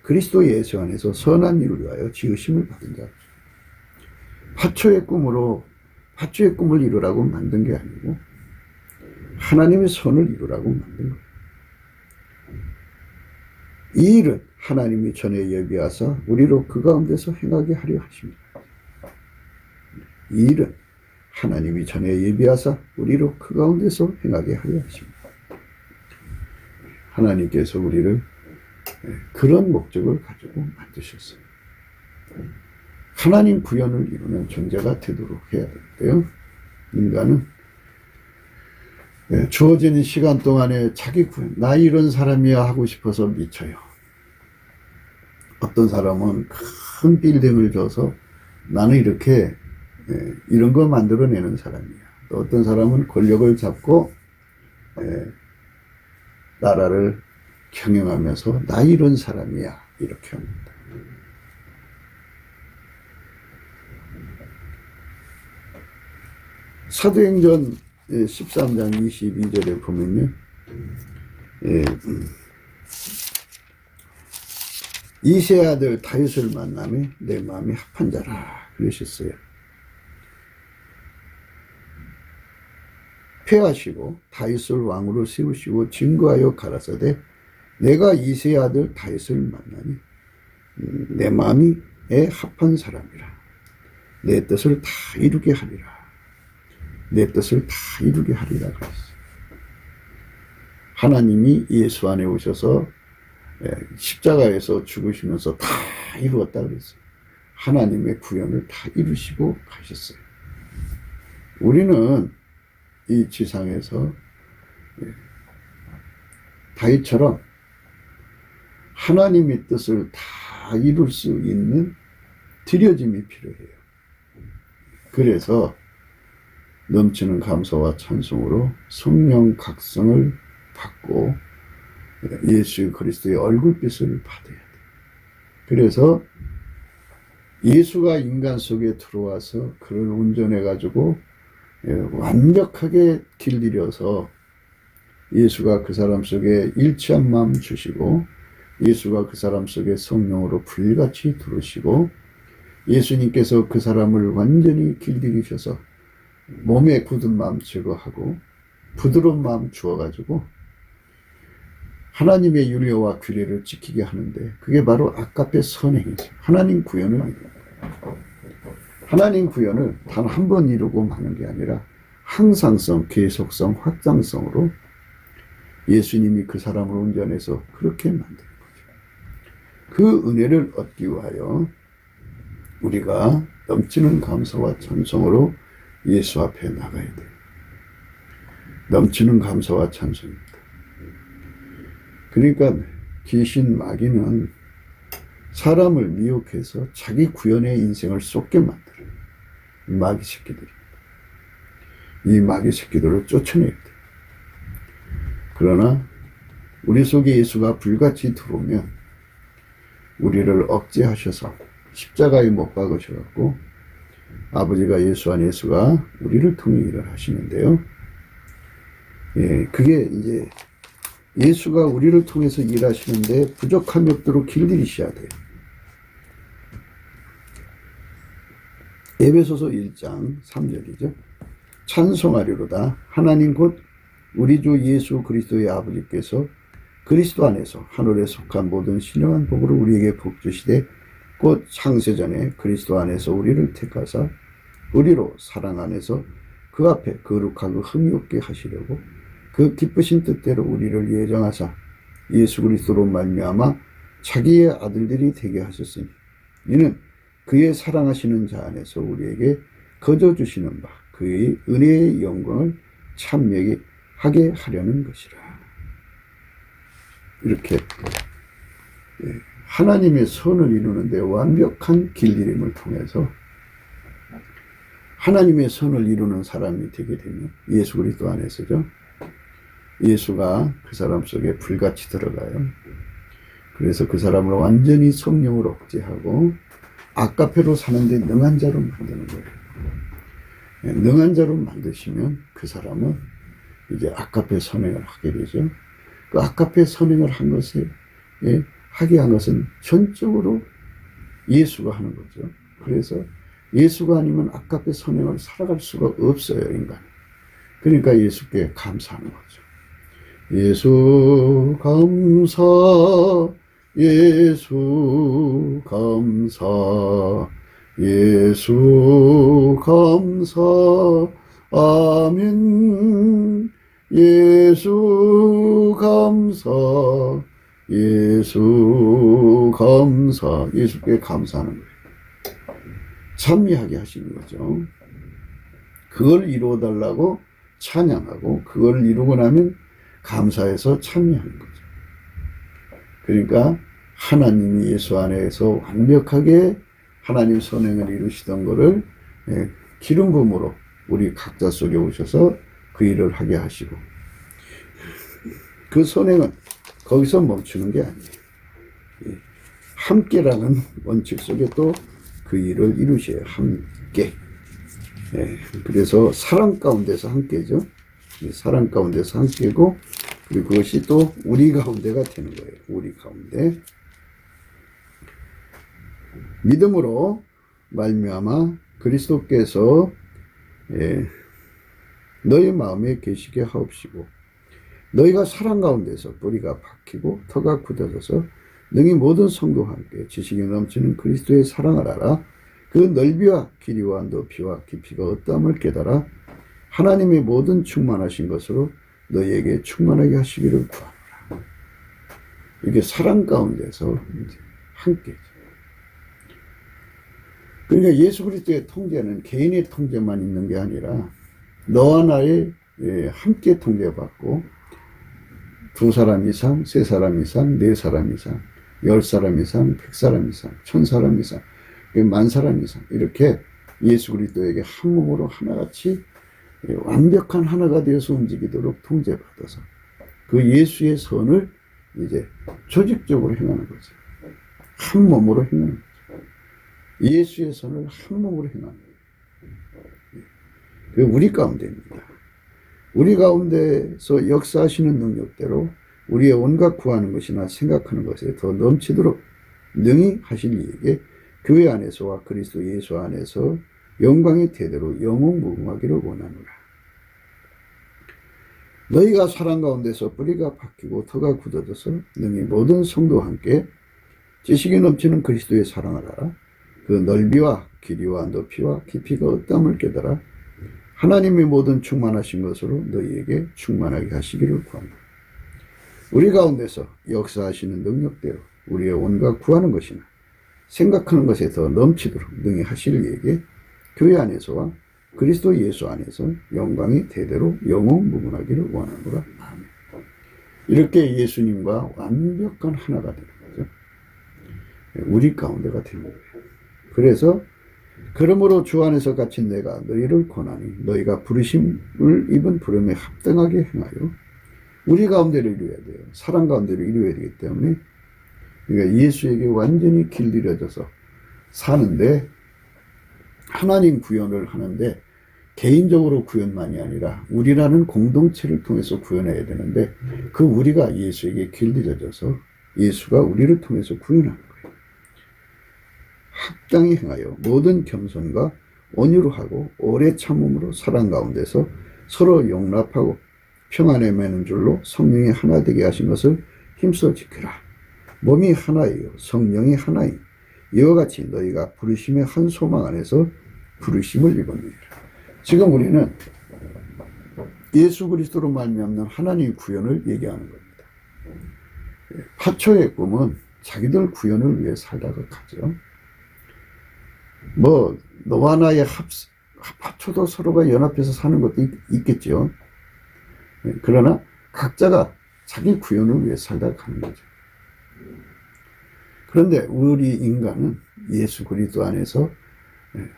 그리스도 예수 안에서 선한 일을 위하여 지으심을 받은 자. 파초의 꿈을 이루라고 만든 게 아니고 하나님의 선을 이루라고 만든 거예요. 이 일은 하나님이 전에 예비하사 우리로 그 가운데서 행하게 하려 하십니다. 이 일은 하나님이 전에 예비하사 우리로 그 가운데서 행하게 하려 하십니다. 하나님께서 우리를 그런 목적을 가지고 만드셨어요. 하나님 구현을 이루는 존재가 되도록 해야 되는데요. 인간은 주어지는 시간 동안에 자기 구현, 나 이런 사람이야 하고 싶어서 미쳐요. 어떤 사람은 큰 빌딩을 줘서 나는 이렇게 이런 거 만들어내는 사람이야. 또 어떤 사람은 권력을 잡고 나라를 경영하면서 나 이런 사람이야 이렇게 합니다. 사도행전 13장 22절에 보면요. 이세 아들 다윗을 만나며 내 마음이 합한 자라 그러셨어요. 폐하시고 다윗을 왕으로 세우시고 증거하여 가라사대 내가 이세 아들 다윗을 만나니 내 마음이 합한 사람이라. 내 뜻을 다 이루게 하리라. 내 뜻을 다 이루게 하리라 그랬어요. 하나님이 예수 안에 오셔서 십자가에서 죽으시면서 다 이루었다 그랬어요. 하나님의 구현을 다 이루시고 가셨어요. 우리는 이 지상에서 다윗처럼 하나님의 뜻을 다 이룰 수 있는 들여짐이 필요해요. 그래서 넘치는 감사와 찬송으로 성령 각성을 받고 예수 그리스도의 얼굴빛을 받아야 돼요. 그래서 예수가 인간 속에 들어와서 그를 운전해 가지고 완벽하게 길들여서 예수가 그 사람 속에 일치한 마음 주시고 예수가 그 사람 속에 성령으로 불같이 들어오시고 예수님께서 그 사람을 완전히 길들이셔서 몸에 굳은 마음 제거하고 부드러운 마음 주어가지고 하나님의 윤회와 규례를 지키게 하는데 그게 바로 아까페 선행이죠. 하나님 구현을 단 한 번 이루고 마는 게 아니라 항상성, 계속성, 확장성으로 예수님이 그 사람을 운전해서 그렇게 만드는 거죠. 그 은혜를 얻기 위하여 우리가 넘치는 감사와 찬송으로 예수 앞에 나가야 돼요. 넘치는 감사와 찬송입니다. 그러니까 귀신 마귀는 사람을 미혹해서 자기 구현의 인생을 쏟게 만들어요. 마귀 새끼들입니다. 이 마귀 새끼들을 쫓아내야 돼요. 그러나 우리 속에 예수가 불같이 들어오면 우리를 억제하셔서 십자가에 못 박으셔갖고 아버지가 예수 안에 예수가 우리를 통해 일을 하시는데요. 그게 이제 예수가 우리를 통해서 일하시는데 부족함이 없도록 길들이셔야 돼요. 에베소서 1장 3절이죠. 찬송하리로다. 하나님 곧 우리 주 예수 그리스도의 아버지께서 그리스도 안에서 하늘에 속한 모든 신령한 복으로 우리에게 복 주시되 곧 창세전에 그리스도 안에서 우리를 택하사 우리로 사랑 안에서 그 앞에 거룩하고 흠이 없게 하시려고 그 기쁘신 뜻대로 우리를 예정하사 예수 그리스도로 말미암아 자기의 아들들이 되게 하셨으니 이는 그의 사랑하시는 자 안에서 우리에게 거저 주시는 바 그의 은혜의 영광을 참여하게 하게 하려는 것이라. 이렇게 하나님의 선을 이루는데 완벽한 길들임을 통해서 하나님의 선을 이루는 사람이 되게 되면 예수 그리스도 안에서죠. 예수가 그 사람 속에 불같이 들어가요. 그래서 그 사람을 완전히 성령으로 억제하고 아까페로 사는데 능한 자로 만드는 거예요. 능한 자로 만드시면 그 사람은 이제 아까페 선행을 하게 되죠. 그 아까페 선행을 한 것에 하게 한 것은 전적으로 예수가 하는 거죠. 그래서 예수가 아니면 아까페 선행을 살아갈 수가 없어요, 인간이. 그러니까 예수께 감사하는 거죠. 예수 감사, 예수 감사, 예수 감사, 아멘. 예수 감사, 예수 감사. 예수께 감사하는 거예요. 찬미하게 하시는 거죠. 그걸 이루어달라고 찬양하고 그걸 이루고 나면 감사해서 찬미하는 거죠. 그러니까 하나님이 예수 안에서 완벽하게 하나님 선행을 이루시던 거를 기름 부음으로 우리 각자 속에 오셔서 그 일을 하게 하시고 그 선행은 거기서 멈추는 게 아니에요. 함께라는 원칙 속에 또 그 일을 이루셔야 함께. 그래서 사랑 가운데서 함께죠. 사랑 가운데서 함께고 그리고 그것이 또 우리 가운데가 되는 거예요. 우리 가운데. 믿음으로 말미암아 그리스도께서 너희 마음에 계시게 하옵시고 너희가 사랑 가운데서 뿌리가 박히고 터가 굳어져서 능히 모든 성도와 함께 지식이 넘치는 그리스도의 사랑을 알아 그 넓이와 길이와 높이와 깊이가 어떠함을 깨달아 하나님의 모든 충만하신 것으로 너희에게 충만하게 하시기를 구하노라. 이게 사랑 가운데서 함께. 그러니까 예수 그리스도의 통제는 개인의 통제만 있는 게 아니라 너와 나의 함께 통제받고 2사람 이상, 3사람 이상, 4사람 이상, 10사람 이상, 100사람 이상, 1000사람 이상, 10,000사람 이상 이렇게 예수 그리스도에게 한 몸으로 하나같이 완벽한 하나가 되어서 움직이도록 통제받아서 그 예수의 선을 이제 조직적으로 행하는 거죠. 한 몸으로 행하는 거죠. 예수의 선을 한 몸으로 행하는 거예요. 그게 우리 가운데입니다. 우리 가운데서 역사하시는 능력대로 우리의 온갖 구하는 것이나 생각하는 것에 더 넘치도록 능히 하실 이에게 교회 안에서와 그리스도 예수 안에서 영광의 대대로 영원무궁하기를 원하노라. 너희가 사랑 가운데서 뿌리가 박히고 터가 굳어져서 능히 모든 성도와 함께 지식이 넘치는 그리스도의 사랑을 알아 그 넓이와 길이와 높이와 깊이가 어떠함을 깨달아 하나님의 모든 충만하신 것으로 너희에게 충만하게 하시기를 구합니다. 우리 가운데서 역사하시는 능력대로 우리의 온갖 구하는 것이나 생각하는 것에 더 넘치도록 능히 하실 이에게 교회 안에서와 그리스도 예수 안에서 영광이 대대로 영원무궁하기를 원하노라. 아멘. 이렇게 예수님과 완벽한 하나가 되는 거죠. 우리 가운데가 되는 거예요. 그래서 그러므로 주 안에서 갇힌 내가 너희를 권하니 너희가 부르심을 입은 부름에 합당하게 행하여 우리 가운데를 이루어야 돼요. 사랑 가운데를 이루어야 되기 때문에 그러니까 예수에게 완전히 길들여져서 사는데 하나님 구현을 하는데 개인적으로 구현만이 아니라 우리라는 공동체를 통해서 구현해야 되는데 그 우리가 예수에게 길들여져서 예수가 우리를 통해서 구현하는 거예요. 합당히 행하여 모든 겸손과 온유로 하고 오래 참음으로 사랑 가운데서 서로 용납하고 평안에 매는 줄로 성령이 하나 되게 하신 것을 힘써 지키라. 몸이 하나이요 성령이 하나이. 이와 같이 너희가 부르심의 한 소망 안에서 부르심을 입었느니라. 지금 우리는 예수 그리스도로 말미암는 하나님의 구원을 얘기하는 겁니다. 파초의 꿈은 자기들 구원을 위해 살다가 가죠. 뭐 너와 나의 파초도 서로가 연합해서 사는 것도 있겠죠. 그러나 각자가 자기 구원을 위해 살다가 가는 거죠. 그런데 우리 인간은 예수 그리스도 안에서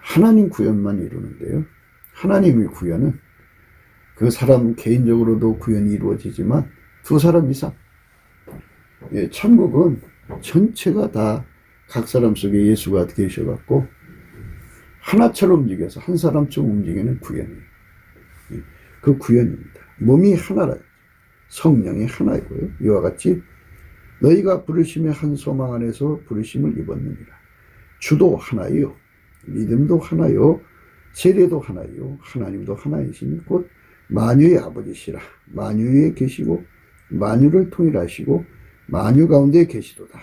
하나님 구원만 이루는데요. 하나님의 구원은 그 사람 개인적으로도 구원이 이루어지지만 두 사람 이상, 천국은 전체가 다 각 사람 속에 예수가 계셔갖고 하나처럼 움직여서 한 사람처럼 움직이는 구원이에요. 그 구원입니다. 몸이 하나라, 성령이 하나이고요. 이와 같이 너희가 부르심의 한 소망 안에서 부르심을 입었느니라. 주도 하나요, 믿음도 하나요, 세례도 하나요, 하나님도 하나이시니 곧 만유의 아버지시라. 만유에 계시고 만유를 통일하시고 만유 가운데 계시도다.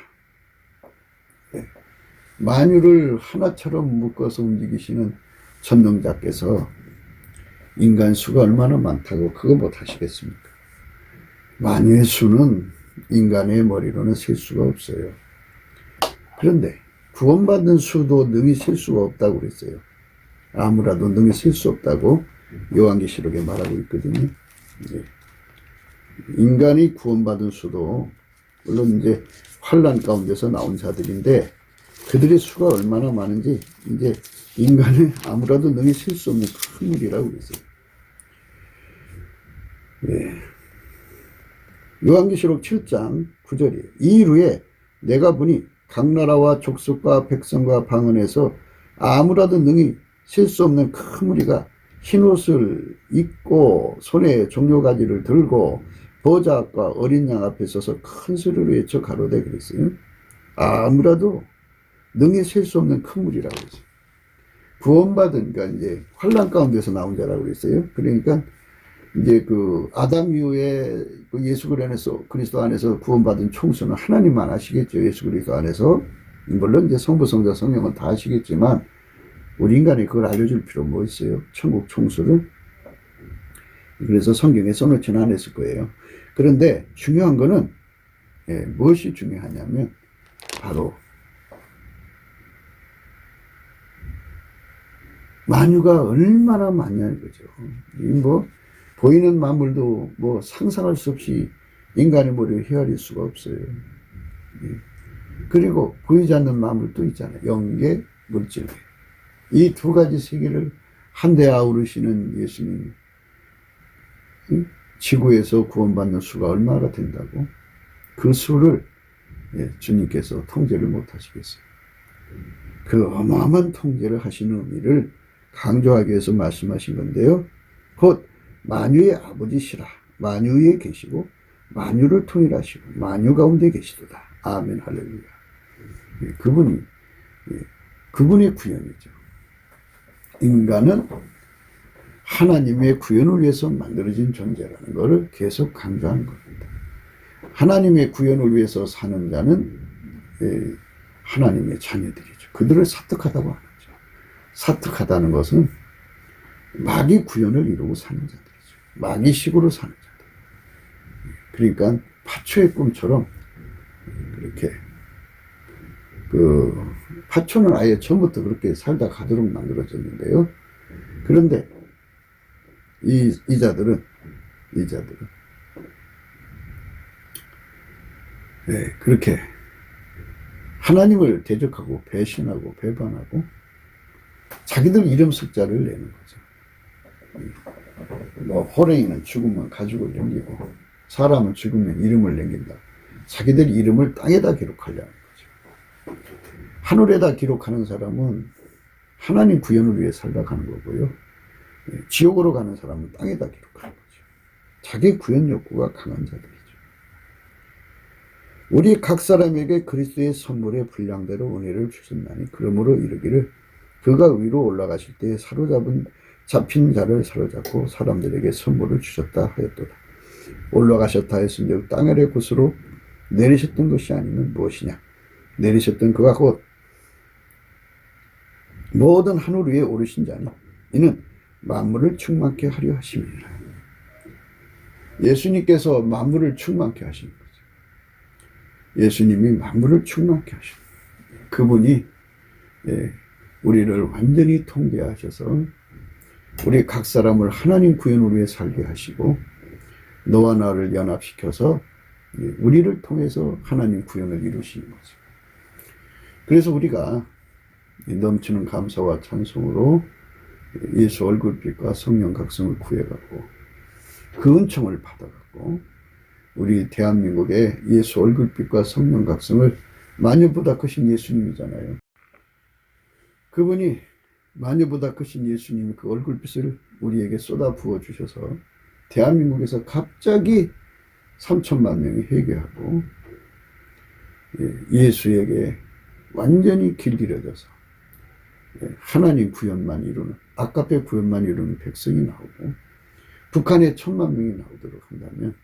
만유를 하나처럼 묶어서 움직이시는 전능자께서 인간 수가 얼마나 많다고 그거 못하시겠습니까? 만유의 수는 인간의 머리로는 셀 수가 없어요. 그런데 구원받는 수도 능히 셀 수가 없다고 그랬어요. 아무라도 능히 셀 수 없다고 요한계시록에 말하고 있거든요. 인간이 구원받은 수도 물론 이제 환난 가운데서 나온 자들인데 그들의 수가 얼마나 많은지 이제 인간은 아무라도 능히 셀 수 없는 큰 일이라고 그랬어요. 요한계시록 7장 9절이에요. 이 이후에 내가 보니 각 나라와 족속과 백성과 방언에서 아무라도 능히 셀 수 없는 큰 무리가 흰옷을 입고 손에 종려가지를 들고 보좌 앞과 어린 양 앞에 서서 큰 소리로 외쳐 가로되 그랬어요. 아무라도 능히 셀 수 없는 큰 무리라고 그랬어요. 구원받은, 그러니까 이제 환난 가운데서 나온 자라고 그랬어요. 그러니까 이제 그 아담 이후에 그 예수 그리스도 안에서 구원받은 총수는 하나님만 아시겠죠. 예수 그리스도 안에서. 물론 이제 성부, 성자, 성령은 다 아시겠지만 우리 인간이 그걸 알려줄 필요 뭐 있어요. 천국 총수를. 그래서 성경에 써놓지는 않았을 거예요. 그런데 중요한 거는 무엇이 중요하냐면 바로 만유가 얼마나 많냐는 거죠. 뭐 보이는 만물도 뭐 상상할 수 없이 인간의 머리를 헤아릴 수가 없어요. 그리고 보이지 않는 만물도 있잖아요. 영계, 물질계. 이 두 가지 세계를 한데 아우르시는 예수님, 지구에서 구원받는 수가 얼마나 된다고? 그 수를 주님께서 통제를 못 하시겠어요. 그 어마어마한 통제를 하시는 의미를 강조하기 위해서 말씀하신 건데요. 곧 만유의 아버지시라. 만유에 계시고 만유를 통일하시고 만유 가운데 계시도다. 아멘 할렐루야. 그분의 구원이죠. 인간은 하나님의 구원을 위해서 만들어진 존재라는 것을 계속 강조하는 겁니다. 하나님의 구원을 위해서 사는 자는 하나님의 자녀들이죠. 그들을 사특하다고 하죠. 사특하다는 것은 마귀 구원을 이루고 사는 자들이죠. 마귀식으로 사는 자들. 그러니까 파초의 꿈처럼 그렇게 파초는 아예 처음부터 그렇게 살다 가도록 만들어졌는데요. 그런데 이 자들은 그렇게 하나님을 대적하고 배신하고 배반하고 자기들 이름 숫자를 내는 거죠. 뭐 호랭이는 죽으면 가죽을 남기고 사람은 죽으면 이름을 남긴다. 자기들 이름을 땅에다 기록하려는 거죠. 하늘에다 기록하는 사람은 하나님 구원을 위해 살다 가는 거고요. 지옥으로 가는 사람은 땅에다 기록하는 거죠. 자기 구원 욕구가 강한 자들이죠. 우리 각 사람에게 그리스도의 선물의 분량대로 은혜를 주셨나니 그러므로 이르기를 그가 위로 올라가실 때 잡힌 자를 사로잡고 사람들에게 선물을 주셨다 하였도다. 올라가셨다 했은즉 땅 아래 곳으로 내리셨던 것이 아니면 무엇이냐. 내리셨던 그가 곧 모든 하늘 위에 오르신 자니 이는 만물을 충만케 하려 하심이니라. 예수님께서 만물을 충만케 하신 거죠. 예수님이 만물을 충만케 하신 그분이 우리를 완전히 통제하셔서 우리 각 사람을 하나님 구현을 위해 살게 하시고 너와 나를 연합시켜서 우리를 통해서 하나님 구현을 이루시는 거죠. 그래서 우리가 넘치는 감사와 찬송으로 예수 얼굴빛과 성령 각성을 구해갖고 그 은총을 받아갖고 우리 대한민국의 예수 얼굴빛과 성령 각성을 마녀보다 크신 예수님이잖아요. 그분이 마녀보다 크신 예수님이 그 얼굴빛을 우리에게 쏟아 부어 주셔서 대한민국에서 갑자기 3천만 명이 회개하고 예수에게 완전히 길들여져서 하나님 구현만 이루는, 아까페 구현만 이루는 백성이 나오고 북한에 1,000만 명이 나오도록 한다면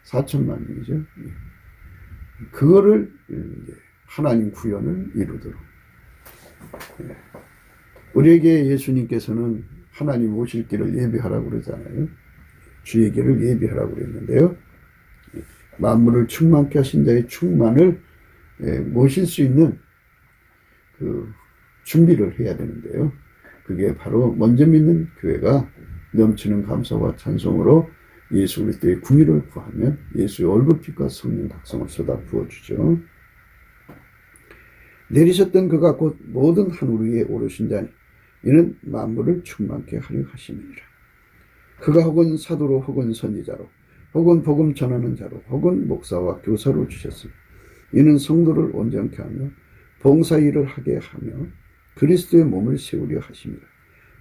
4천만 명이죠. 그거를 하나님 구현을 이루도록 우리에게 예수님께서는 하나님 오실 길을 예비하라고 그러잖아요. 주의 길을 예비하라고 그랬는데요. 만물을 충만케 하신 자의 충만을 모실 수 있는 그 준비를 해야 되는데요. 그게 바로 먼저 믿는 교회가 넘치는 감사와 찬송으로 예수 그리스도의 궁의를 구하면 예수의 얼굴빛과 성령 각성을 쏟아 부어주죠. 내리셨던 그가 곧 모든 하늘 위에 오르신 자니 이는 만물을 충만케 하려 하심이니라. 그가 혹은 사도로 혹은 선지자로 혹은 복음 전하는 자로 혹은 목사와 교사로 주셨으니 이는 성도를 온전케 하며 봉사일을 하게 하며 그리스도의 몸을 세우려 하심이라.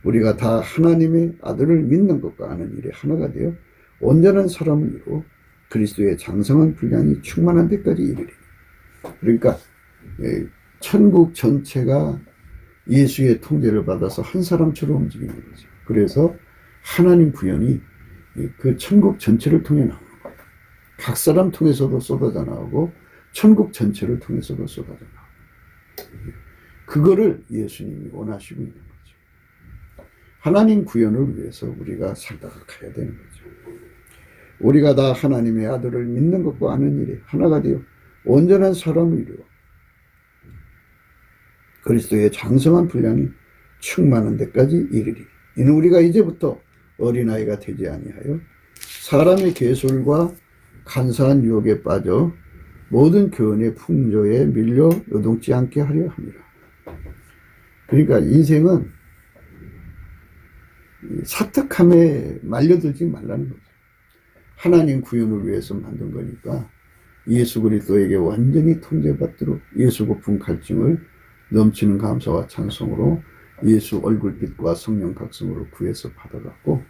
우리가 다 하나님의 아들을 믿는 것과 아는 일에 하나가 되어 온전한 사람을 이루어 그리스도의 장성한 분량이 충만한 데까지 이르리니. 그러니까 천국 전체가 예수의 통제를 받아서 한 사람처럼 움직이는 거죠. 그래서 하나님 구현이 그 천국 전체를 통해 나오는 거예요. 각 사람 통해서도 쏟아져 나오고 천국 전체를 통해서도 쏟아져 나오고, 그거를 예수님이 원하시고 있는 거죠. 하나님 구현을 위해서 우리가 살다가 가야 되는 거죠. 우리가 다 하나님의 아들을 믿는 것과 아는 일에 하나가 되어 온전한 사람을 이루어 그리스도의 장성한 분량이 충만한 데까지 이르리. 이는 우리가 이제부터 어린아이가 되지 아니하여 사람의 계술과 간사한 유혹에 빠져 모든 교훈의 풍조에 밀려 요동치 않게 하려 합니다. 그러니까 인생은 사특함에 말려들지 말라는 거죠. 하나님 구현을 위해서 만든 거니까 예수 그리스도에게 완전히 통제받도록 예수 고품 갈증을 넘치는 감사와 찬송으로 예수 얼굴빛과 성령 각성으로 구해서 받아갖고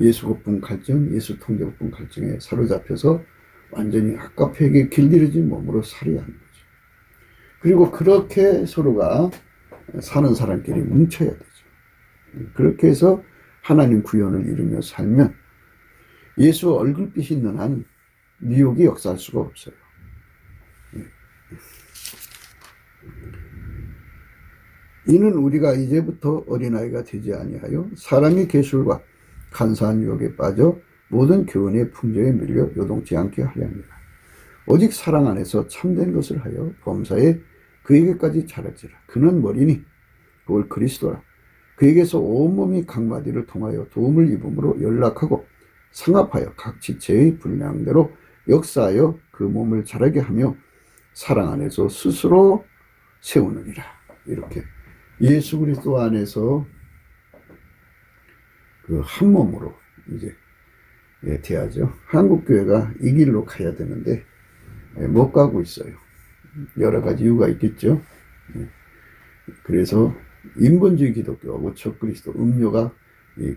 예수 고품 갈증, 예수 통제 고품 갈증에 사로잡혀서 완전히 아까페에게 길들여진 몸으로 살아야 하는 거죠. 그리고 그렇게 서로가 사는 사람끼리 뭉쳐야 되죠. 그렇게 해서 하나님 구현을 이루며 살면 예수 얼굴빛이 있는 한 미혹이 역사할 수가 없어요. 이는 우리가 이제부터 어린아이가 되지 아니하여 사람의 계술과 간사한 유혹에 빠져 모든 교훈의 풍조에 밀려 요동치 않게 하려 합니다. 오직 사랑 안에서 참된 것을 하여 범사에 그에게까지 자랄지라. 그는 머리니 그걸 그리스도라. 그에게서 온몸이 각마디를 통하여 도움을 입음으로 연락하고 상합하여 각 지체의 분량대로 역사하여 그 몸을 자라게 하며 사랑 안에서 스스로 세우느니라. 이렇게 예수 그리스도 안에서 그 한 몸으로 이제 돼야죠. 한국 교회가 이 길로 가야 되는데 못 가고 있어요. 여러 가지 이유가 있겠죠. 그래서 인본주의 기독교하고 적그리스도 음료가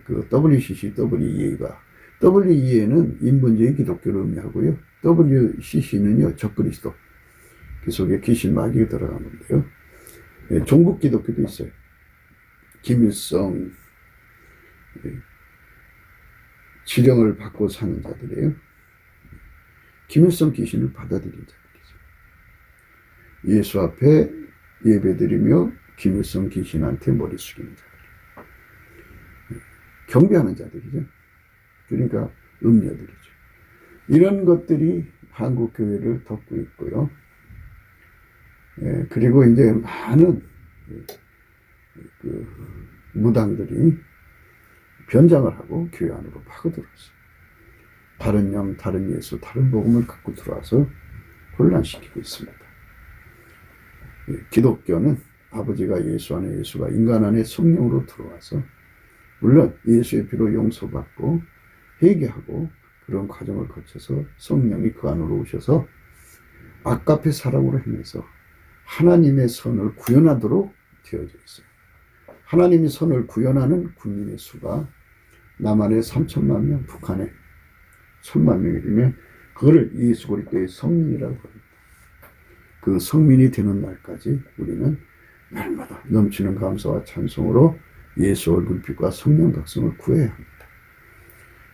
그 WCC, WEA가 WEA는 인본주의 기독교를 의미하고요. WCC는요 적그리스도. 그 속에 귀신 마귀가 들어간 건데요. 종북 기독교도 있어요. 김일성 지령을 받고 사는 자들이에요. 기묘성 귀신을 받아들인 자들이죠. 예수 앞에 예배드리며 기묘성 귀신한테 머리 숙이는 자들. 경배하는 자들이죠. 그러니까 음녀들이죠. 이런 것들이 한국 교회를 덮고 있고요. 그리고 이제 많은 그 무당들이 변장을 하고 교회 안으로 파고들었어요. 다른 영, 다른 예수, 다른 복음을 갖고 들어와서 혼란시키고 있습니다. 기독교는 아버지가 예수 안에, 예수가 인간 안에 성령으로 들어와서 물론 예수의 피로 용서받고 회개하고 그런 과정을 거쳐서 성령이 그 안으로 오셔서 아까페 사랑으로 행해서 하나님의 선을 구현하도록 되어져 있어요. 하나님이 선을 구현하는 국민의 수가 남한에 3천만 명, 북한에 1,000만 명이면 그거를 예수 그리스도의 성민이라고 합니다. 그 성민이 되는 날까지 우리는 날마다 넘치는 감사와 찬송으로 예수 얼굴빛과 성령 각성을 구해야 합니다.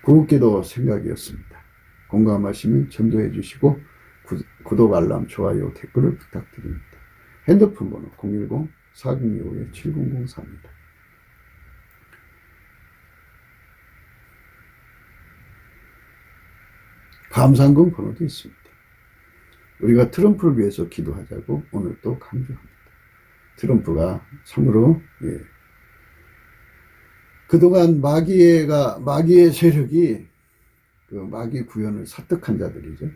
구국기도 생각이었습니다. 공감하시면 전도해 주시고 구독, 알람, 좋아요, 댓글을 부탁드립니다. 핸드폰 번호 010-4025-7004입니다. 감사한금 번호도 있습니다. 우리가 트럼프를 위해서 기도하자고 오늘 또 강조합니다. 트럼프가 참으로 그동안 마귀의 세력이 그 마귀 구현을 사특한 자들이죠.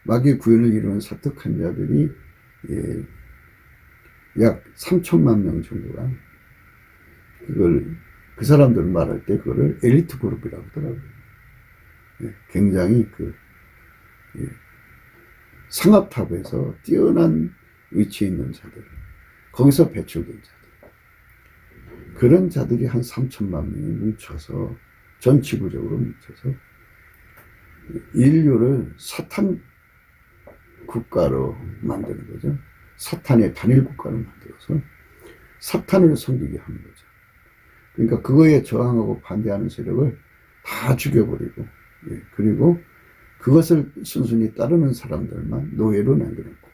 마귀 구현을 이루는 사특한 자들이 약 3천만 명 정도가 그 사람들 말할 때 그거를 엘리트 그룹이라고 하더라고요. 굉장히 상압탑에서 뛰어난 위치에 있는 자들, 거기서 배출된 자들, 그런 자들이 한 3천만 명이 뭉쳐서 전 지구적으로 뭉쳐서 인류를 사탄 국가로 만드는 거죠. 사탄의 단일 국가를 만들어서 사탄을 섬기게 하는 거죠. 그러니까 그거에 저항하고 반대하는 세력을 다 죽여버리고, 그리고 그것을 순순히 따르는 사람들만 노예로 남겨놓고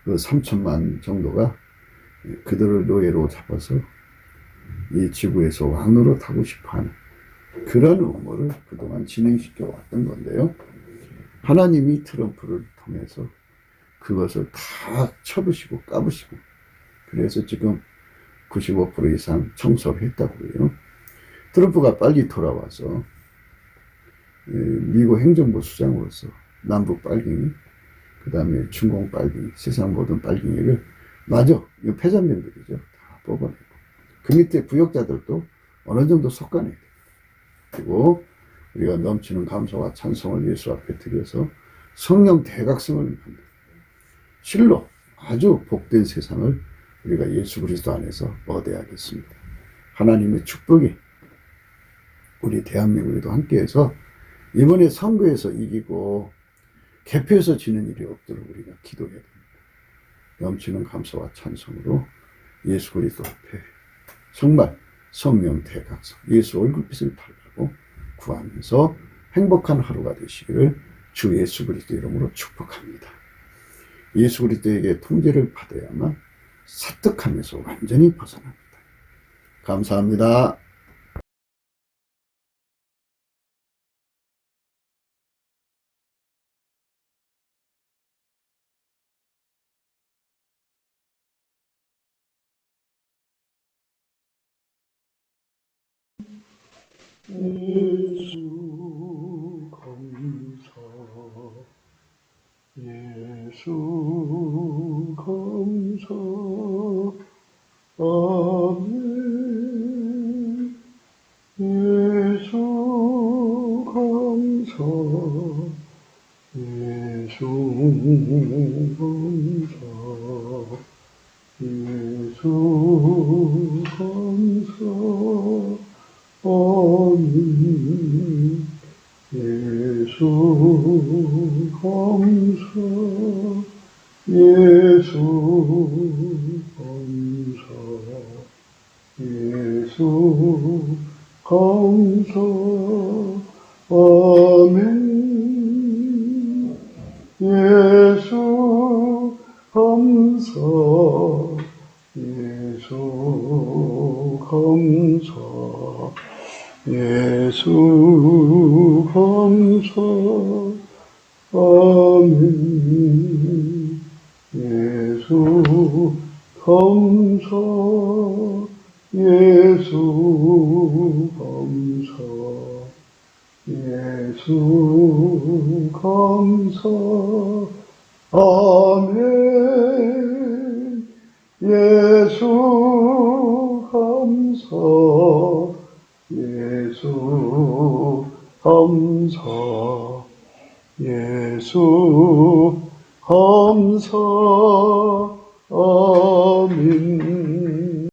그 3천만 정도가 그들을 노예로 잡아서 이 지구에서 왕으로 타고 싶어하는 그런 음모를 그동안 진행시켜 왔던 건데요. 하나님이 트럼프를 통해서 그것을 다 쳐부시고 까부시고, 그래서 지금 95% 이상 청소를 했다고 해요. 트럼프가 빨리 돌아와서 미국 행정부 수장으로서 남북 빨갱이, 그 다음에 중공 빨갱이, 세상 모든 빨갱이를 마저 이 패잔병들이죠. 다 뽑아내고 그 밑에 부역자들도 어느 정도 솎아내야 돼요. 그리고 우리가 넘치는 감사와 찬송을 예수 앞에 드려서 성령 대각성을 만든 실로 아주 복된 세상을 우리가 예수 그리스도 안에서 얻어야겠습니다. 하나님의 축복이 우리 대한민국에도 함께해서 이번에 선거에서 이기고 개표에서 지는 일이 없도록 우리가 기도해야 됩니다. 넘치는 감사와 찬송으로 예수 그리스도 앞에 정말 성령 대각성, 예수 얼굴빛을 달라고 구하면서 행복한 하루가 되시기를 주 예수 그리스도 이름으로 축복합니다. 예수 그리스도에게 통제를 받아야만 사특함에서 완전히 벗어납니다. 감사합니다. 예수 감사, 예수 감사, 아멘. 예수 감사, 예수 감사, 예수 감사, 아멘. 예수 감사, 예수 감사, 예수 감사, 아멘. 예수 감사 예수 감사 예수 감사 아멘 예수 감사 예수 감사 예수 감사 아멘 예수 감사 예수 감사 예수 감사